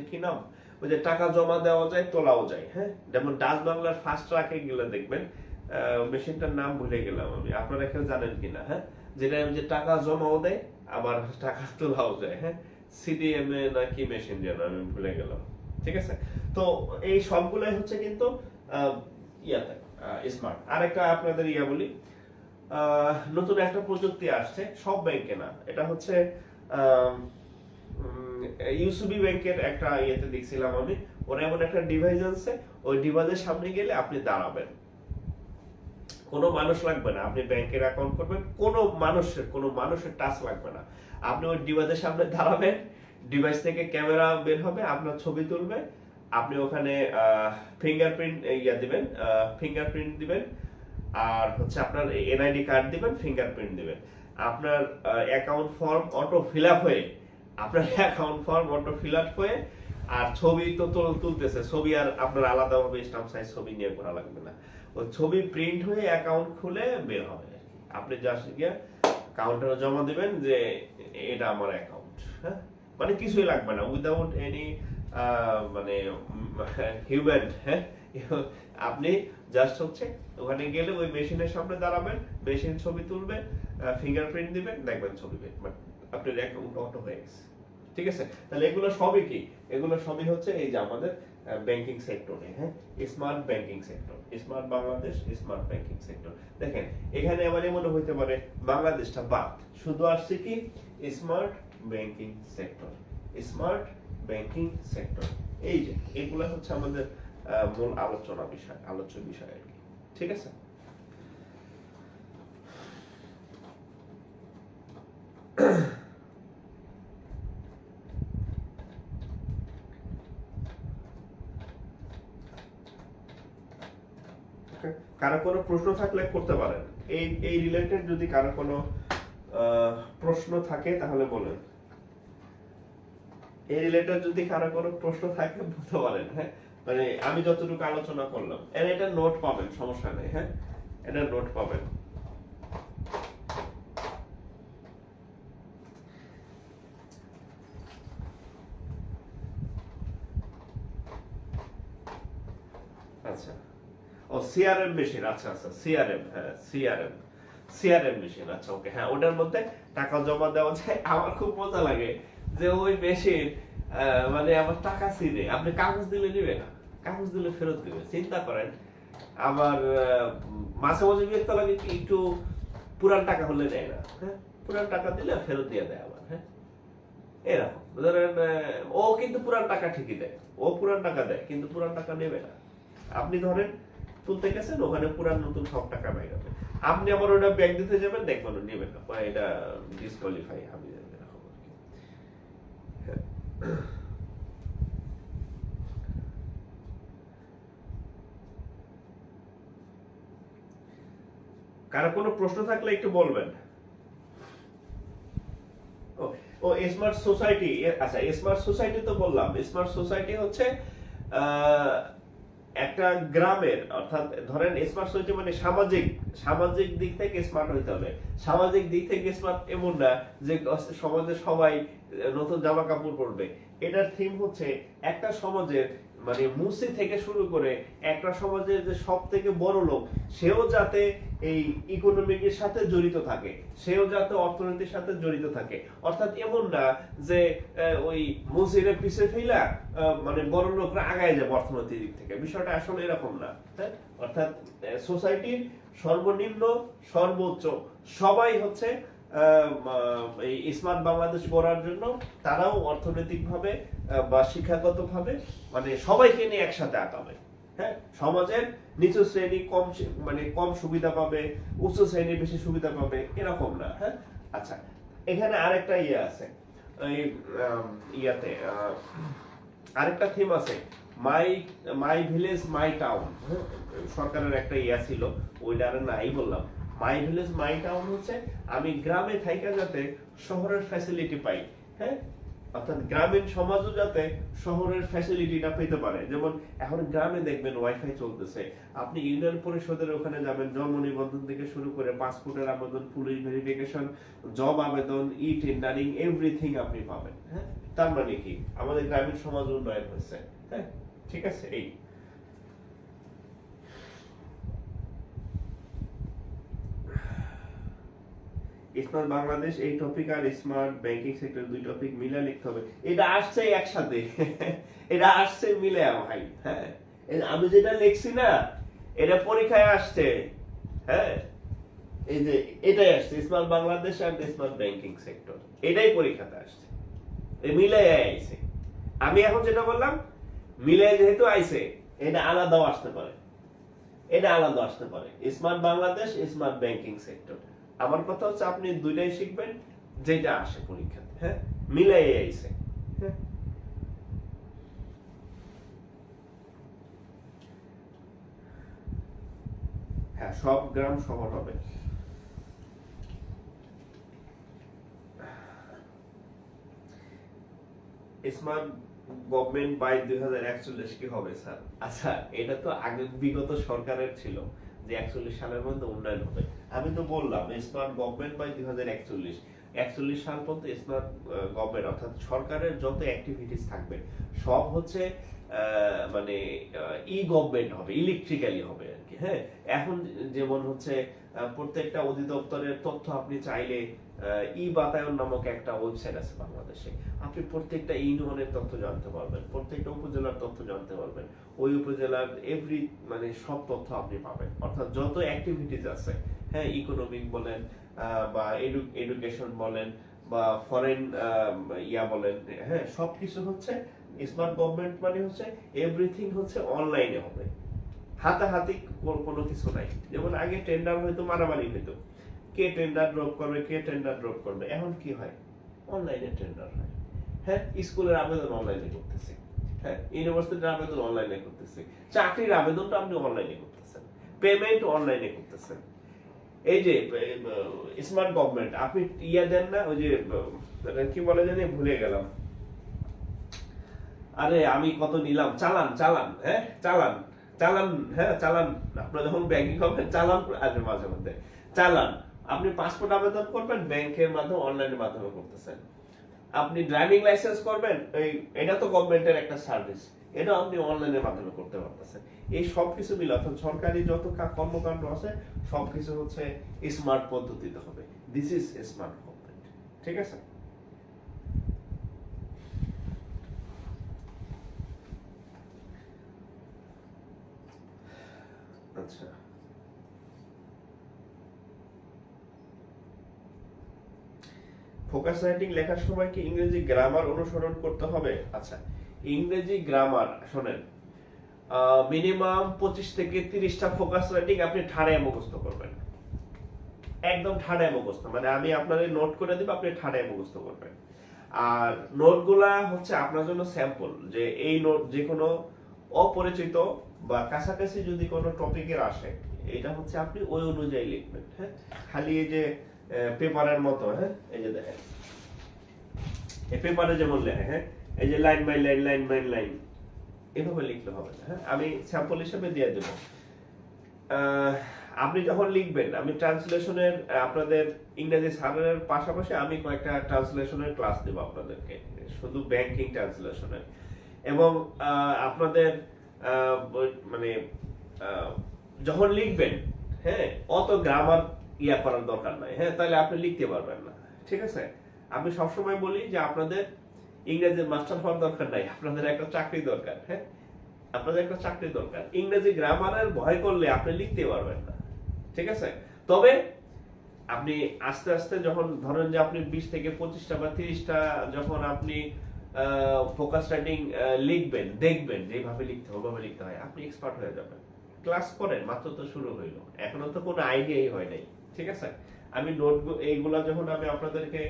কি নাম, ওই যে টাকা জমা দেওয়া যায়, তোলাও যায়, হ্যাঁ, যেমন ডাচ বাংলার ফার্স্ট ট্রাকে গেলে দেখবেন মেশিনটার নাম ভুলে গেলাম আমি, আপনারা কেউ জানেন কিনা, হ্যাঁ, যেটা যে টাকা জমাও দেয় আবার টাকা তোলাও যায়, হ্যাঁ, সিডিএমএ নাকি মেশিন যেন আমি ভুলে গেলাম, ঠিক আছে। তো এই সবগুলাই হচ্ছে কিন্তু ইয়াতে স্মার্ট। আরেকটা আপনাদের ইয়া বলি, নতুন একটা প্রযুক্তি আসছে, সব ব্যাংকে না, এটা হচ্ছে ইউসিবি ব্যাংকের একটা ইয়েতে দেখছিলাম আমি, ওরা এমন একটা ডিভাইস আছে, ওই ডিভাইসের সামনে গেলে আপনি দাঁড়াবেন, কোনো মানুষ লাগবে না, আপনি ব্যাংকের অ্যাকাউন্ট করবেন, কোনো মানুষের টাচ লাগবে না। আপনি ওই ডিভাইসের সামনে দাঁড়াবেন, ডিভাইস থেকে ক্যামেরা বের হবে, আপনার ছবি তুলবে, আপনি ওখানে ফিঙ্গারপ্রিন্ট দিবেন, আর হচ্ছে আপনার এনআইডি কার্ড দিবেন, ফিঙ্গারপ্রিন্ট দিবেন, আপনার account form auto fill up হয়ে আর ছবি তো তুলতেছে, ছবি আর আপনার আলাদাভাবে স্ট্যাম্প সাইজ ছবি নিয়ে করা লাগবে না, ওই ছবি প্রিন্ট হয়ে অ্যাকাউন্ট খুলে বের হবে। আপনি জাস্ট গিয়ে কাউন্টারে জমা দিবেন যে এটা আমার অ্যাকাউন্ট, হ্যাঁ, মানে কিছুই লাগবে না, উইদাউট এনি মানে হিউম্যান, হ্যাঁ, আপনি জাস্ট হচ্ছে ওখানে গেলে ওই মেশিনের সামনে দাঁড়াবেন, মেশিন ছবি তুলবে, ফিঙ্গারপ্রিন্ট দিবেন, দেখবেন ছবি আপনার অ্যাকাউন্ট অটো হয়ে গেছে। ঠিক আছে, তাহলে এগুলো সবই কি, এগুলো সবই হচ্ছে এই যে আমাদের ব্যাংকিং সেক্টরে, হ্যাঁ, smart banking sector, smart Bangladesh, smart banking sector. দেখেন এখানে আবার এমন হইতে পারে বাংলাদেশটা বাদ, শুধু আসছে কি smart banking sector, smart banking sector. এই যে এগুলা হচ্ছে আমাদের মূল আলোচ্য বিষয় আর কি। ঠিক আছে, কারো কোনো প্রশ্ন থাকলে করতে পারেন, এই রিলেটেড যদি কারো কোনো প্রশ্ন থাকে তাহলে বলেন, এই রিলেটেড যদি কারো কোনো প্রশ্ন থাকে বলতে পারেন, হ্যাঁ, মানে আমি যতটুকু আলোচনা করলাম এর এটা নোট পাবেন, সমস্যা নেই, হ্যাঁ, এটা নোট পাবেন। আচ্ছা, ও সিআরএম মেশিন, আচ্ছা আচ্ছা, সিআরএম, হ্যাঁ, সিআরএম মেশিন, আচ্ছা ওকে, হ্যাঁ, ওটার মধ্যে টাকা জমা দেওয়া যায়। আমার খুব মজা লাগে যে ওই মেশিন মানে আমার টাকা চিনে, আপনি কাগজ দিলে নিবে না, কাগজ দিলে ফেরত দিবে, চিন্তা করেন। আবার মাঝে মাঝে বিরক্ত লাগে কি একটু পুরান টাকা হলে দেয় না, হ্যাঁ, পুরান টাকা দিলে ফেরত দিয়ে দেয় আবার, হ্যাঁ, এরকম ধরেন ও কিন্তু পুরান টাকা ঠিকই দেয়, ও পুরান টাকা দেয় কিন্তু পুরান টাকা নেবে না। আপনি ধরেন তুলতে গেছেন, ওখানে পুরান নতুন সব টাকা পাই যাবে, আপনি আবার ওটা ব্যাংক দিতে যাবেন, দেখবেন নেবেন না, এটা ডিসকোয়ালিফাই হবে এরকম আর কি। কারো কোনো প্রশ্ন থাকলে একটু বলবেন। ও স্মার্ট সোসাইটি, আচ্ছা স্মার্ট সোসাইটি তো বললাম, স্মার্ট সোসাইটি হচ্ছে একটা গ্রামের, অর্থাৎ ধরেন স্মার্ট সোসাইটি মানে সামাজিক দিক থেকে স্মার্ট হইতে হবে। সামাজিক দিক থেকে স্মার্ট এমন না যে সমাজে সবাই নতুন জামা কাপড় পরবে, এটার থিম হচ্ছে একটা সমাজের মানে মুসি থেকে শুরু করে একটা সমাজের যে সব থেকে বড় লোক সেও যাতে এই ইকোনমিকের সাথে জড়িত থাকে, সেও যাতে অর্থনীতির সাথে জড়িত থাকে। অর্থাৎ এমন না যে ওই মুসিরে পিছে ফেলা মানে বড় লোকরা আগায় যাবে অর্থনৈতিক দিক থেকে, বিষয়টা আসলে এরকম না, হ্যাঁ। অর্থাৎ সোসাইটির সর্বনিম্ন সর্বোচ্চ সবাই হচ্ছে এই স্মার্ট বাংলাদেশ গড়ার জন্য তারাও অর্থনৈতিকভাবে বা শিক্ষাগতভাবে মানে সবাইকে নিয়ে একসাথে আগাবে, হ্যাঁ। সমাজের নিচু শ্রেণী কম সুবিধা পাবে, উচ্চ শ্রেণী বেশি সুবিধা পাবে, এরকম না, হ্যাঁ। আচ্ছা, এখানে আরেকটা ইয়ে আছে, এই ইয়াতে আরেকটা থিম আছে, মাই ভিলেজ মাই টাউন, সরকারের একটা ইয়া ছিল, ওইটা আর নাই বললাম। মাই ভিলেজ মাই টাউন হচ্ছে আমি গ্রামে থাইকা যাতে শহরের ফ্যাসিলিটি পাই, হ্যাঁ, অর্থাৎ গ্রামীণ সমাজও যাতে শহরের ফ্যাসিলিটিটা পেতে পারে। যেমন এখন গ্রামে দেখবেন ওয়াইফাই চলতেছে, আপনি ইউনিয়ন পরিষদের ওখানে যাবেন, জন্ম নিবন্ধন থেকে শুরু করে পাসপোর্টের আবেদন, পুলিশ ভেরিফিকেশন, জব আবেদন, ই টেন্ডারিং, এভরিথিং আপনি পাবেন, হ্যাঁ। তার মানে কি আমাদের গ্রামীণ সমাজ উন্নয়ন হয়েছে, হ্যাঁ, ঠিক আছে। এই স্মার্ট বাংলাদেশ এই টপিক আর স্মার্ট ব্যাংকিং সেক্টর দুই টপিক মিলে লিখতে হবে, এটা আসছে একসাথে এটা আসছে মিলে ভাই, হ্যাঁ। আমি যেটা লিখছি না এটা পরীক্ষায় আসছে, হ্যাঁ, এই যে এটাই আসছে স্মার্ট বাংলাদেশ আর স্মার্ট ব্যাংকিং সেক্টর, এটাই পরীক্ষাতে আসছে, এই মিলে আইছে। আমি এখন যেটা বললাম মিলে যেহেতু আইছে, এটা আলাদাও আসতে পারে, এটা আলাদা আসতে পারে, smart Bangladesh, smart banking sector. আমার কথা হচ্ছে আপনি দুইটাই শিখবেন, যেটা আসে পরীক্ষাতে, হ্যাঁ, মিলাই আইছে। হ্যাঁ, হ্যাঁ, সব গ্রাম শহর হবে। স্মার্ট গভর্নমেন্ট বাই 2041 কি হবে স্যার? আচ্ছা, এটা তো আগে বিগত সরকারের ছিল যে 41 সালের মধ্যে উন্নয়ন হবে। আমি তো বললাম স্মার্ট গভর্নমেন্ট বাই 2041, 41 সাল পর্যন্ত স্মার্ট গভর্নমেন্ট অর্থাৎ সরকারের যত অ্যাক্টিভিটিস থাকবে সব হচ্ছে মানে ই গভর্নমেন্ট হবে, ইলেকট্রিক্যালি হবে আর কি। হ্যাঁ, এখন যেমন হচ্ছে প্রত্যেকটা অধিদপ্তরের তথ্য আপনি চাইলে ই বাতায়ন নামক একটা ওয়েবসাইট আছে বাংলাদেশে, আপনি প্রত্যেকটা ইউনিয়নের তথ্য জানতে পারবেন, প্রত্যেকটা উপজেলার তথ্য জানতে পারবেন, ওই উপজেলার এভরি মানে সব তথ্য আপনি পাবেন, অর্থাৎ যত অ্যাক্টিভিটিস আছে, হ্যাঁ, ইকোনমিক বলেন বা এডুকেশন বলেন বা ফরেন ইয়া বলেন, হ্যাঁ, সবকিছু হচ্ছে স্মার্ট গভর্নমেন্ট মানে হচ্ছে এভরিথিং হচ্ছে অনলাইনে হবে, হাতাহাতি কোনো কিছু নাই। যেমন আগে টেন্ডার হয়তো মারামারি হইতো, কে টেন্ডার ড্রপ করবে, কে টেন্ডার ড্রপ করবে, এখন কি হয়, অনলাইনে টেন্ডার হয়। হ্যাঁ, স্কুলের আবেদন অনলাইনে করতেছি, হ্যাঁ, ইউনিভার্সিটির আবেদন অনলাইনে করতেছি, চাকরির আবেদনটা আপনি অনলাইনে করতেছেন, পেমেন্ট অনলাইনে করতেছেন। এই যে স্মার্ট গভর্নমেন্ট, আপনি ইয়া দেন না, ওই যে কি বলে জানি ভুলে গেলাম, আরে আমি কত নিলাম, চালান চালান, হ্যাঁ, চালান চালান, হ্যাঁ, চালান। আপনার যখন ব্যাংকিং করবেন চালান আসবে মাঝে মধ্যে, চালান। আপনি পাসপোর্ট আবেদন করবেন ব্যাংকের মাধ্যমে, অনলাইনের মাধ্যমে করতেছেন। আপনি ড্রাইভিং লাইসেন্স করবেন, এটা তো গভর্নমেন্টের একটা সার্ভিস, এটা আপনি অনলাইনের মাধ্যমে করতে পারতেছেন। এই সব কিছু মিলে অর্থাৎ সরকারি যত কর্মকাণ্ড আছে সবকিছু হচ্ছে স্মার্ট পদ্ধতিতে হবে। This is smart government. ঠিক আছে? আচ্ছা, ফোকাস রাইটিং লেখার সময় কি ইংরেজি গ্রামার অনুসরণ করতে হবে? আচ্ছা, ইংরেজি গ্রামার শোনেন, মিনিমাম 25 থেকে 30টা ফোকাস রাইটিং আপনি ঠাড়ায় মুখস্থ করবেন, একদম ঠাড়ায় মুখস্থ, মানে আমি আপনাদের নোট করে দিব, আপনি ঠাড়ায় মুখস্থ করবেন। আর নোটগুলা হচ্ছে আপনার জন্য স্যাম্পল, যে এই নোট যে কোনো অপরিচিত বা কাছাকাছি যদি কোনো টপিকের আসে, এটা হচ্ছে আপনি ওই অনুযায়ী লিখবেন। হ্যাঁ, খালি এই যে পেপারের মতো, হ্যাঁ, এই যে দেখেন এই পেপারে যেমন লেখে, হ্যাঁ, এই যে line by line, line by line, এভাবে লিখলে হবে না। হ্যাঁ, আমি স্যাম্পল হিসেবে দিয়ে দেব। আপনি যখন লিখবেন, আমি ট্রান্সলেশনের আপনাদের ইংরেজি সারের পাশাপাশি আমি কয়েকটা ট্রান্সলেশনের ক্লাস দেব আপনাদেরকে, শুধু ব্যাংকিং ট্রান্সলেশনের। এবং আপনাদের মানে যখন লিখবেন, হ্যাঁ, অত গ্রামার ইয়া করার দরকার নাই, হ্যাঁ, তাহলে আপনি লিখতে পারবেন না। ঠিক আছে? আমি সবসময় বলি যে আপনাদের ইংরেজি মাস্টার হওয়ার দরকার নাই, আপনাদের একটা চাকরি দরকার। হ্যাঁ, আপনাদের একটা চাকরি দরকার। ইংরেজি গ্রামারের ভয় করলে আপনি লিখতে পারবেন না। ঠিক আছে? তবে আপনি আস্তে আস্তে যখন ধরেন যে আপনি 20 থেকে 25টা বা 30টা যখন আপনি ফোকাস রাইটিং লিখবেন, দেখবেন যেভাবে লিখতে হবে, ওভাবে লিখতে হয়, আপনি এক্সপার্ট হয়ে যাবেন। ক্লাস করেন, মাত্র তো শুরু হইলো, এখনো তো কোনো আইডিয়াই হয় নাই। ঠিক আছে? আমি নোট এইগুলা যখন আমি আপনাদেরকে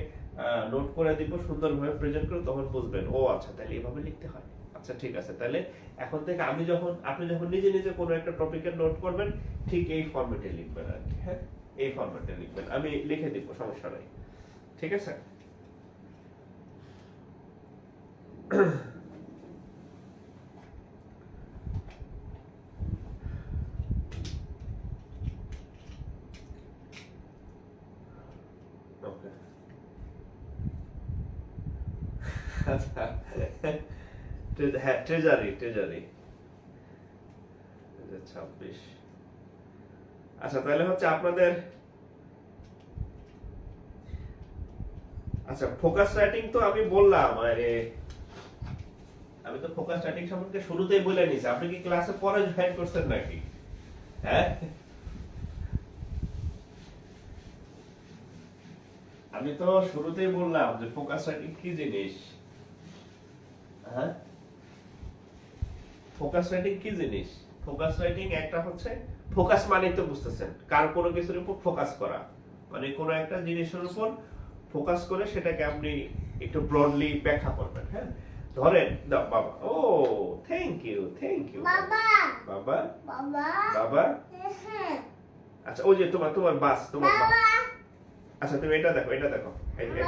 নোট করে দিব, সুন্দরভাবে প্রেজেন্ট করে, তখন বুঝবেন ও আচ্ছা তাহলে এভাবে লিখতে হয়। আচ্ছা ঠিক আছে, তাহলে এখন থেকে আপনি যখন নিজে নিজে কোনো একটা টপিকের নোট করবেন, ঠিক এই ফরম্যাটে লিখবেন আর কি। হ্যাঁ, এই ফরম্যাটে লিখবেন, আমি লিখে দিব, সমস্যা নাই। ঠিক আছে? ওকে, আচ্ছা, হ্যাঁ, ট্রেজারি 26। আচ্ছা, তাহলে হচ্ছে আপনাদের, আচ্ছা, ফোকাস রাইটিং তো আমি বললাম, আরে আমি তো ফোকাস রাইটিং সম্পর্কে শুরুতেই বলে নিছি, আপনি কি ক্লাসে পরে জয়েন করছেন নাকি? হ্যাঁ, আমি তো শুরুতেই বললাম যে ফোকাস রাইটিং কি জিনিস। হ্যাঁ, ফোকাস রাইটিং কি জিনিস? ফোকাস রাইটিং একটা হচ্ছে ফোকাস মানে তো বুঝতেছেন, কার কোনো কিছুর উপর ফোকাস করা, মানে কোনো একটা জিনিসের উপর ফোকাস করে সেটাকে আপনি একটু ব্রডলি ব্যাখ্যা করবেন। হ্যাঁ, ধরেন দাও বাবা, ও থ্যাংক ইউ বাবা বাবা বাবা বাবা। আচ্ছা ওই যে তোমার বাস, তোমার বাস। আচ্ছা তুমি এটা দেখো, এই যে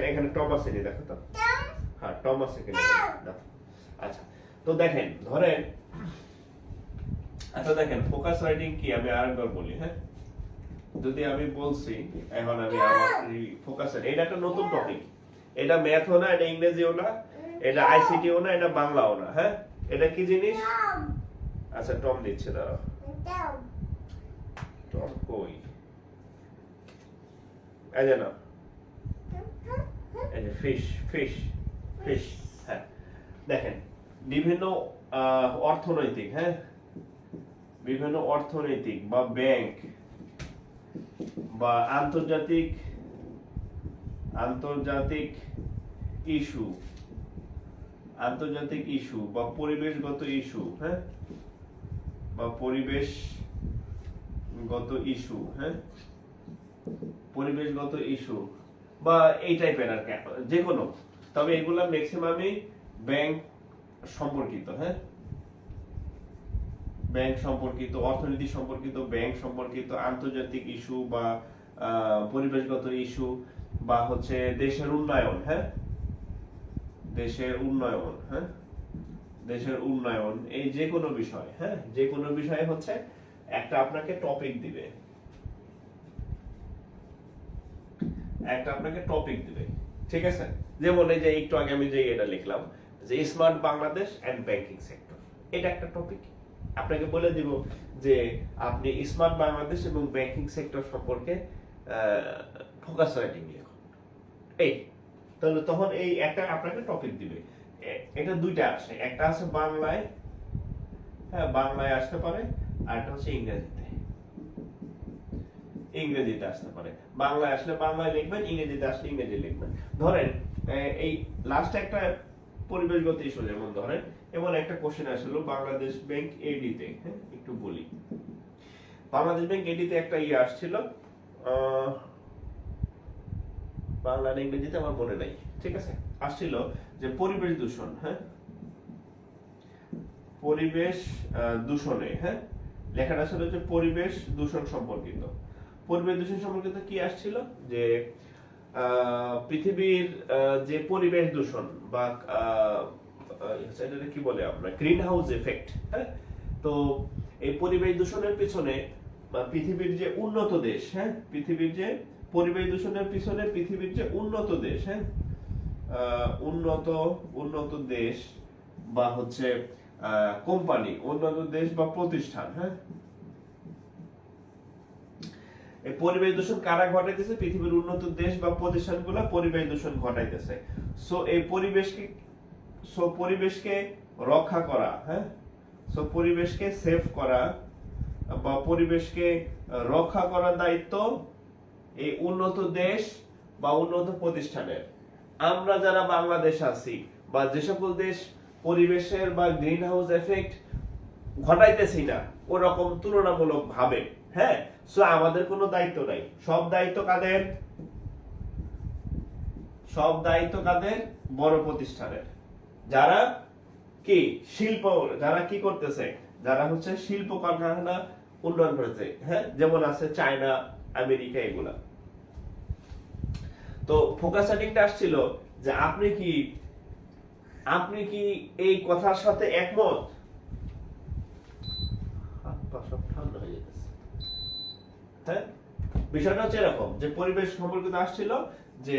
এখানে টম আছে, নি দেখো তো। হ্যাঁ টম আছে এখানে, দাও। আচ্ছা তো দেখেন, ধরেন, আচ্ছা দেখেন ফোকাস রাইটিং কি আমি আরেকবার বলি। হ্যাঁ, যদি আমি বলছি এখন আমি আমার ফোকাস, এটা একটা নতুন টপিক, এটা ম্যাথও না, এটা ইংরেজিও না, এটা আইসিটিও না, এটা বাংলাও না। হ্যাঁ, এটা কি জিনিস? আচ্ছা টম দিচ্ছে, দাঁড়াও। টম কই? এই যে না, এই যে ফিশ। হ্যাঁ, দেখেন বিভিন্ন অর্থনৈতিক, হ্যাঁ বিভিন্ন অর্থনৈতিক বা ব্যাংক বা আন্তর্জাতিক ইস্যু বা পরিবেশগত ইস্যু, হ্যাঁ বা পরিবেশগত ইস্যু, হ্যাঁ পরিবেশগত ইস্যু বা এই টাইপের আর কি, যে কোনো, তবে এগুলা ম্যাক্সিমামই ব্যাংক সম্পর্কিত। হ্যাঁ, ব্যাংক সম্পর্কিত, অর্থনীতি সম্পর্কিত, ব্যাংক সম্পর্কিত, আন্তর্জাতিক ইস্যু বা পরিবেশগত ইস্যু বা হচ্ছে দেশের উন্নয়ন। হ্যাঁ, দেশের উন্নয়ন, এই যে কোনো বিষয়। হ্যাঁ, যে কোনো বিষয়ে হচ্ছে একটা আপনাকে টপিক দিবে, ঠিক আছে? যেমন এই যে একটু আগে আমি যে এটা লিখলাম যে smart Bangladesh and banking sector, এটা একটা টপিক। আপনাকে বলে দিব যে আপনি স্মার্ট বাংলাদেশ এবং ব্যাংকিং সেক্টর সম্পর্কে ফোকাস রাইটিং লিখুন। এই তাহলে তখন এই একটা আপনাকে টপিক দিবে। এটা দুইটা আসে, একটা আছে বাংলায়, হ্যাঁ বাংলায় আসতে পারে, আর একটা হচ্ছে ইংরেজিতে আসতে পারে। বাংলায় আসলে বাংলায় লিখবেন, ইংরেজিতে আসলে ইংরেজি লিখবেন। ধরেন এই লাস্ট একটা পরিবেশগত ইস্যু, যেমন ধরেন এমন একটা কোশ্চেন আসলো বাংলাদেশ ব্যাংক এডিতে। হ্যাঁ, একটু বলি, বাংলাদেশ ব্যাংক এডিতে একটা আসছিল, বাংলা আর ইংরেজিতে আমার মনে নাই, ঠিক আছে, আসছিল যে পরিবেশ দূষণ। হ্যাঁ, পরিবেশ দূষণে, হ্যাঁ লেখাটা আসলে হচ্ছে পরিবেশ দূষণ সম্পর্কিত। পরিবেশ দূষণ সম্পর্কিত কি আসছিল যে পৃথিবীর যে পরিবেশ দূষণ বা এটা কি বলে আমরা গ্রিন হাউস এফেক্ট। হ্যাঁ, তো এই পরিবেশ দূষণের পিছনে পৃথিবীর যে উন্নত দেশ, হ্যাঁ পৃথিবীর যে পরিবেশ দূষণের পিছনে পৃথিবীর যে উন্নত দেশ, হ্যাঁ উন্নত দেশ বা হচ্ছে কোম্পানি, উন্নত দেশ বা প্রতিষ্ঠান, হ্যাঁ এই পরিবেশ দূষণ কারা ঘটাইতেছে? পৃথিবীর উন্নত দেশ বা প্রতিষ্ঠানগুলো পরিবেশ দূষণ ঘটাইতেছে। সো এই পরিবেশকে রক্ষা করা, হ্যাঁ সো পরিবেশকে সেভ করা বা পরিবেশকে রক্ষা করার দায়িত্ব এই উন্নত দেশ বা উন্নত প্রতিষ্ঠানের। আমরা যারা বাংলাদেশ আছি বা যে সকল দেশ পরিবেশের বা গ্রিন হাউস এফেক্ট ঘটাইতেছি না ওরকম তুলনামূলক ভাবে, হ্যাঁ সো আমাদের কোনো দায়িত্ব নাই। সব দায়িত্ব কাদের? বড় প্রতিষ্ঠানের, যারা কি করতেছে, যারা হচ্ছে শিল্প কারখানা উন্নয়ন করেছে। হ্যাঁ, যেমন আছে চায়না, আমেরিকা, এগুলা। তো ফোকাস রাইটিংটা আসছিল যে আপনি কি এই কথার সাথে একমত? সব ঠান্ডা হয়ে যেতেছে। হ্যাঁ, বিষয়টা হচ্ছে এরকম যে পরিবেশ সম্পর্কিত আসছিল যে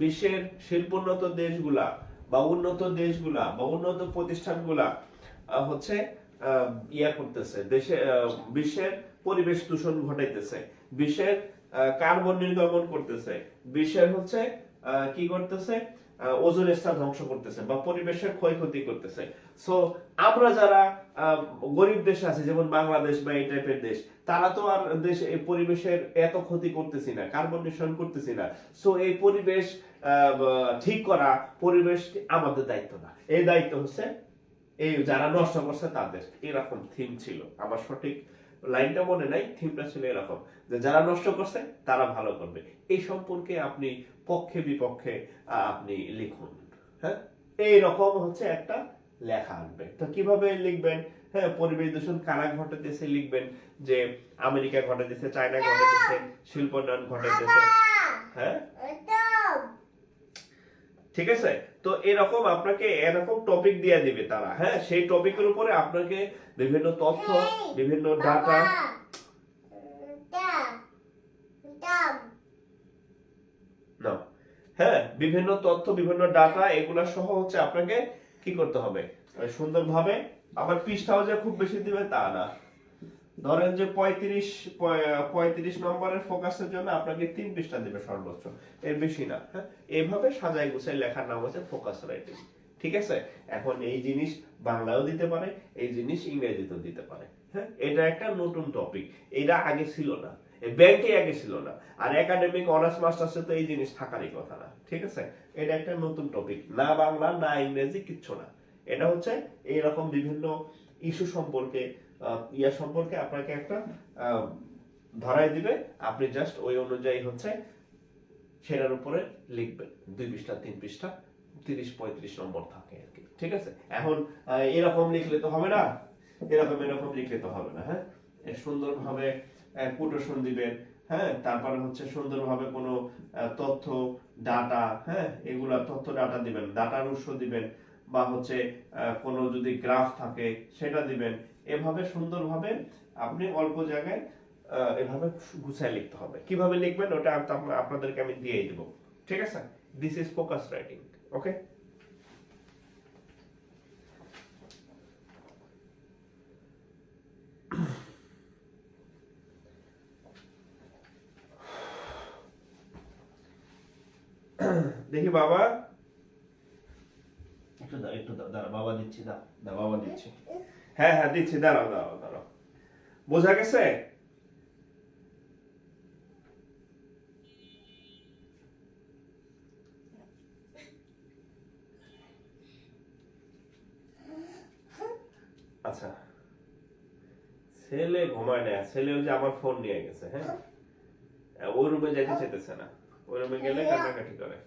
বিশ্বের শিল্পোন্নত দেশগুলা বা উন্নত দেশগুলা বা উন্নত প্রতিষ্ঠানগুলা হচ্ছে করতেছে, বিশ্বের পরিবেশ দূষণ ঘটাইতেছে, বিশ্বের কার্বন নির্গমন করতেছে, বিশ্বের হচ্ছে কি করতেছে, ওজোন স্তর ধ্বংস করতেছে বা পরিবেশের ক্ষয়ক্ষতি করতেছে। সো আমরা যারা গরিব দেশে আছে, যেমন বাংলাদেশ বা এই টাইপের দেশ, তারা তো আর এই পরিবেশের এত ক্ষতি করতেছি না, কার্বন নিঃসরণ করতেছি না। সো এই পরিবেশ ঠিক করা, পরিবেশ আমাদের দায়িত্ব না, এই দায়িত্ব হচ্ছে এই যারা নষ্ট করছে তাদের, এরকম থিম ছিল। আমার সঠিক লাইনটা মনে নাই, থিমটা ছিল এরকম যে যারা নষ্ট করছে তারা ভালো করবে। এই সম্পর্কে আপনি পক্ষে বিপক্ষে আপনি লিখুন। হ্যাঁ, এইরকম হচ্ছে একটা লেখা আনবে। তো কিভাবে লিখবেন? হ্যাঁ, পরিবেশ দূষণ কারা ঘটাতেছে লিখবেন, যে আমেরিকা ঘটাতেছে, চায়না ঘটাতেছে, শিল্পায়ন ঘটাতেছে। হ্যাঁ, ঠিক আছে। তো এরকম আপনাকে এরকম টপিক দিয়ে দিবে তারা। হ্যাঁ, সেই টপিকের উপরে আপনাকে বিভিন্ন তথ্য, বিভিন্ন ডাটা, হ্যাঁ, বিভিন্ন তথ্য, বিভিন্ন ডাটা, এগুলা সহ হচ্ছে আপনাকে কি করতে হবে, সুন্দরভাবে। আবার পৃষ্ঠাও যে খুব বেশি দিবে তা না। ধরেন যে 35 নম্বরের ফোকাসের জন্য আপনাকে 3 পৃষ্ঠা দিবে সর্বোচ্চ, এর বেশি না। হ্যাঁ, এইভাবে সাজাই গুছাই লেখার নাম হচ্ছে ফোকাস রাইটিং। ঠিক আছে। এখন এই জিনিস বাংলাও দিতে পারে, এই জিনিস ইংরেজিতেও দিতে পারে। হ্যাঁ, এটা একটা নতুন টপিক, এটা আগে ছিল না, ব্যাংকে আগে ছিল না। আর একাডেমিক অনার্স মাস্টার্সে তো এই জিনিস থাকারই কথা না। ঠিক আছে, এটা একটা নতুন টপিক, না বাংলা না ইংরেজি, কিচ্ছু না। এটা হচ্ছে এইরকম বিভিন্ন ইস্যু সম্পর্কে, ইয়া সম্পর্কে আপনাকে একটা ধরাই দিবে, আপনি জাস্ট ওই অনুযায়ী হচ্ছে সেটার উপরে লিখবেন। 2 পৃষ্ঠা 3 পৃষ্ঠা 30-35 নম্বর থাকে আর কি। ঠিক আছে। এখন এরকম লিখলে তো হবে না, এরকম লিখলে তো হবে না। হ্যাঁ, সুন্দরভাবে কোটেশন দিবেন। হ্যাঁ, তারপরে হচ্ছে সুন্দরভাবে কোনো তথ্য, ডাটা, হ্যাঁ, এগুলা তথ্য ডাটা দিবেন, ডাটার উৎস দিবেন, বা হচ্ছে কোনো যদি গ্রাফ থাকে সেটা দিবেন। এভাবে সুন্দরভাবে আপনি অল্প জায়গায় এভাবে গুছায় লিখতে হবে। কিভাবে লিখবেন ওটা আপনাদেরকে আমি দিয়ে দেব। ঠিক আছে, দিস ইজ ফোকাস রাইটিং। ওকে, দেখি বাবা, একটু দাঁড়া, বাবা দিচ্ছি, বাবা দিচ্ছি। হ্যাঁ হ্যাঁ দিচ্ছি, দাঁড়াও দাঁড়াও দাঁড়াও। বোঝা গেছে? আচ্ছা, ছেলে ঘুমায় না, ছেলে ওই যে আমার ফোন নিয়ে গেছে। হ্যাঁ, ওই রুমে যাইতে চাইতেছে না, ওই রুমে গেলে কান্নাকাটি করে।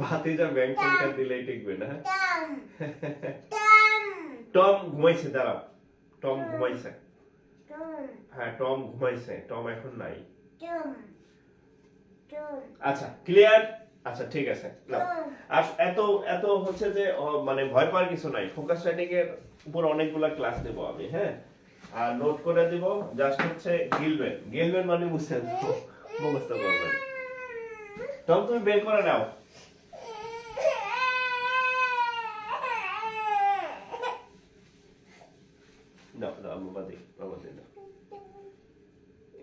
ভাতিজা ব্যাংক পরীক্ষা দিলেই টিকবে না। টম ঘুমাইছে, দাঁড়াও, টম ঘুমাইছে। হ্যাঁ, টম ঘুমাইছে, টম এখন নাই। আচ্ছা, ক্লিয়ার? আচ্ছা, ঠিক আছে। আর এত এত হচ্ছে যে মানে ভয় পাওয়ার কিছু নাই। ফোকাস রাইটিং এর উপর অনেকগুলা ক্লাস দেব আমি। হ্যাঁ, আর নোট করে দিব, জাস্ট হচ্ছে গিলবেন মানে বুঝছেন তো, মুখস্থ করবেন। টম তুমি বের করে নাও।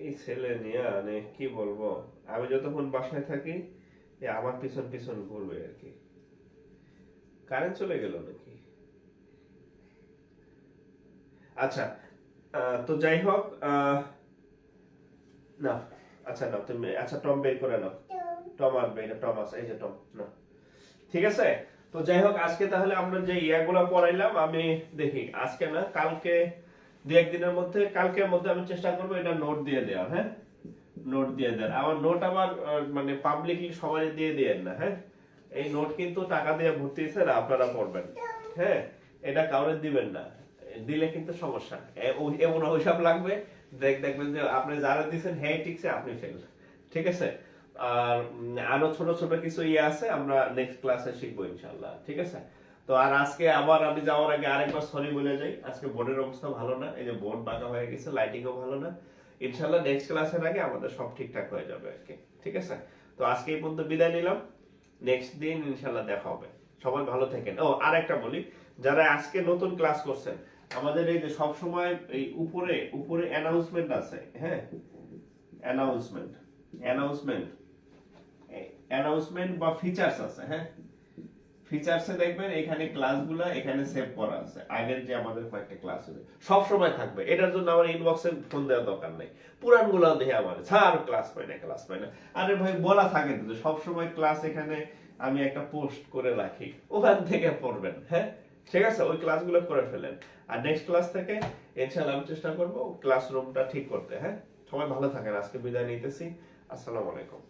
এই ছেলে নিয়ে মানে কি বলবো, আমি যতক্ষণ বাসায় থাকি আমার পিছন পিছন ঘুরবে আর কি। কারেন্ট চলে গেল নাকি? আচ্ছা, তো যাই হোক, না, আচ্ছা না তুমি, আচ্ছা টম বের করে নাও। টম আসবে, এটা টম আছে, এই যে টম না। ঠিক আছে। তো যাই হোক, আজকে তাহলে আমরা যে ইয়াগুলো পড়াইলাম, আমি দেখি আজকে না কালকে, 2-1 দিনের মধ্যে, কালকের মধ্যে আমি চেষ্টা করবো এটা নোট দিয়ে দেওয়া। হ্যাঁ, নোট দিয়ে দেন। আমার নোট আমার মানে পাবলিকলি সবাই দিয়ে দেন না। হ্যাঁ, এই নোট কিন্তু টাকা দিয়ে ভর্তি হয়েছে না, আপনারা পড়বেন। হ্যাঁ, এটা কাউরে দিবেন না, দিলে কিন্তু সমস্যা। এমন হিসাব লাগবে, দেখবেন যে আপনি যারা দিচ্ছেন হ্যাঁ ঠিকছে, আপনি ফেল। ঠিক আছে। আর আরো ছোট ছোট কিছু ইয়ে আছে, আমরা নেক্সট ক্লাসে শিখবো ইনশাআল্লাহ। ঠিক আছে। তো আর আজকে আবার আমি যাওয়ার আগে আরেকবার সরি বলে যাই, আজকে বোর্ডের অবস্থা ভালো না, এই যে বোর্ড বাঁকা হয়ে গেছে, লাইটিংও ভালো না। ইনশাআল্লাহ নেক্সট ক্লাসের আগে আমাদের সব ঠিকঠাক হয়ে যাবে আর কি। ঠিক আছে। তো আজকে এই পর্যন্ত বিদায় নিলাম, নেক্সট দিন ইনশাআল্লাহ দেখা হবে। সবাই ভালো থাকেন। ও আর একটা বলি, যারা আজকে নতুন ক্লাস করছেন, আমাদের এই যে সব সময় এই উপরে উপরে অ্যানাউন্সমেন্ট আছে। হ্যাঁ, অ্যানাউন্সমেন্ট বা ফিচার্স আছে। হ্যাঁ, ফিচার্সে দেখবেন এখানে ক্লাসগুলো এখানে সেভ করা আছে, আগের যে আমাদের কয়েকটা ক্লাস আছে সব সময় থাকবে। এটার জন্য আমার ইনবক্সে ফোন দেওয়ার দরকার নেই, পুরানগুলো দেখে আমার স্যার ক্লাস পাই না। আরে ভাই, বলা থাকে তো সব সময় ক্লাস, এখানে আমি একটা পোস্ট করে রাখি, ওখান থেকে পড়বেন। হ্যাঁ, ঠিক আছে, ওই ক্লাসগুলো করে ফেলেন। আর নেক্সট ক্লাস থেকে ইনশাআল্লাহ আমি চেষ্টা করবো ক্লাসরুমটা ঠিক করতে। হ্যাঁ, সবাই ভালো থাকেন, আজকে বিদায় নিতেছি। আসসালামু আলাইকুম।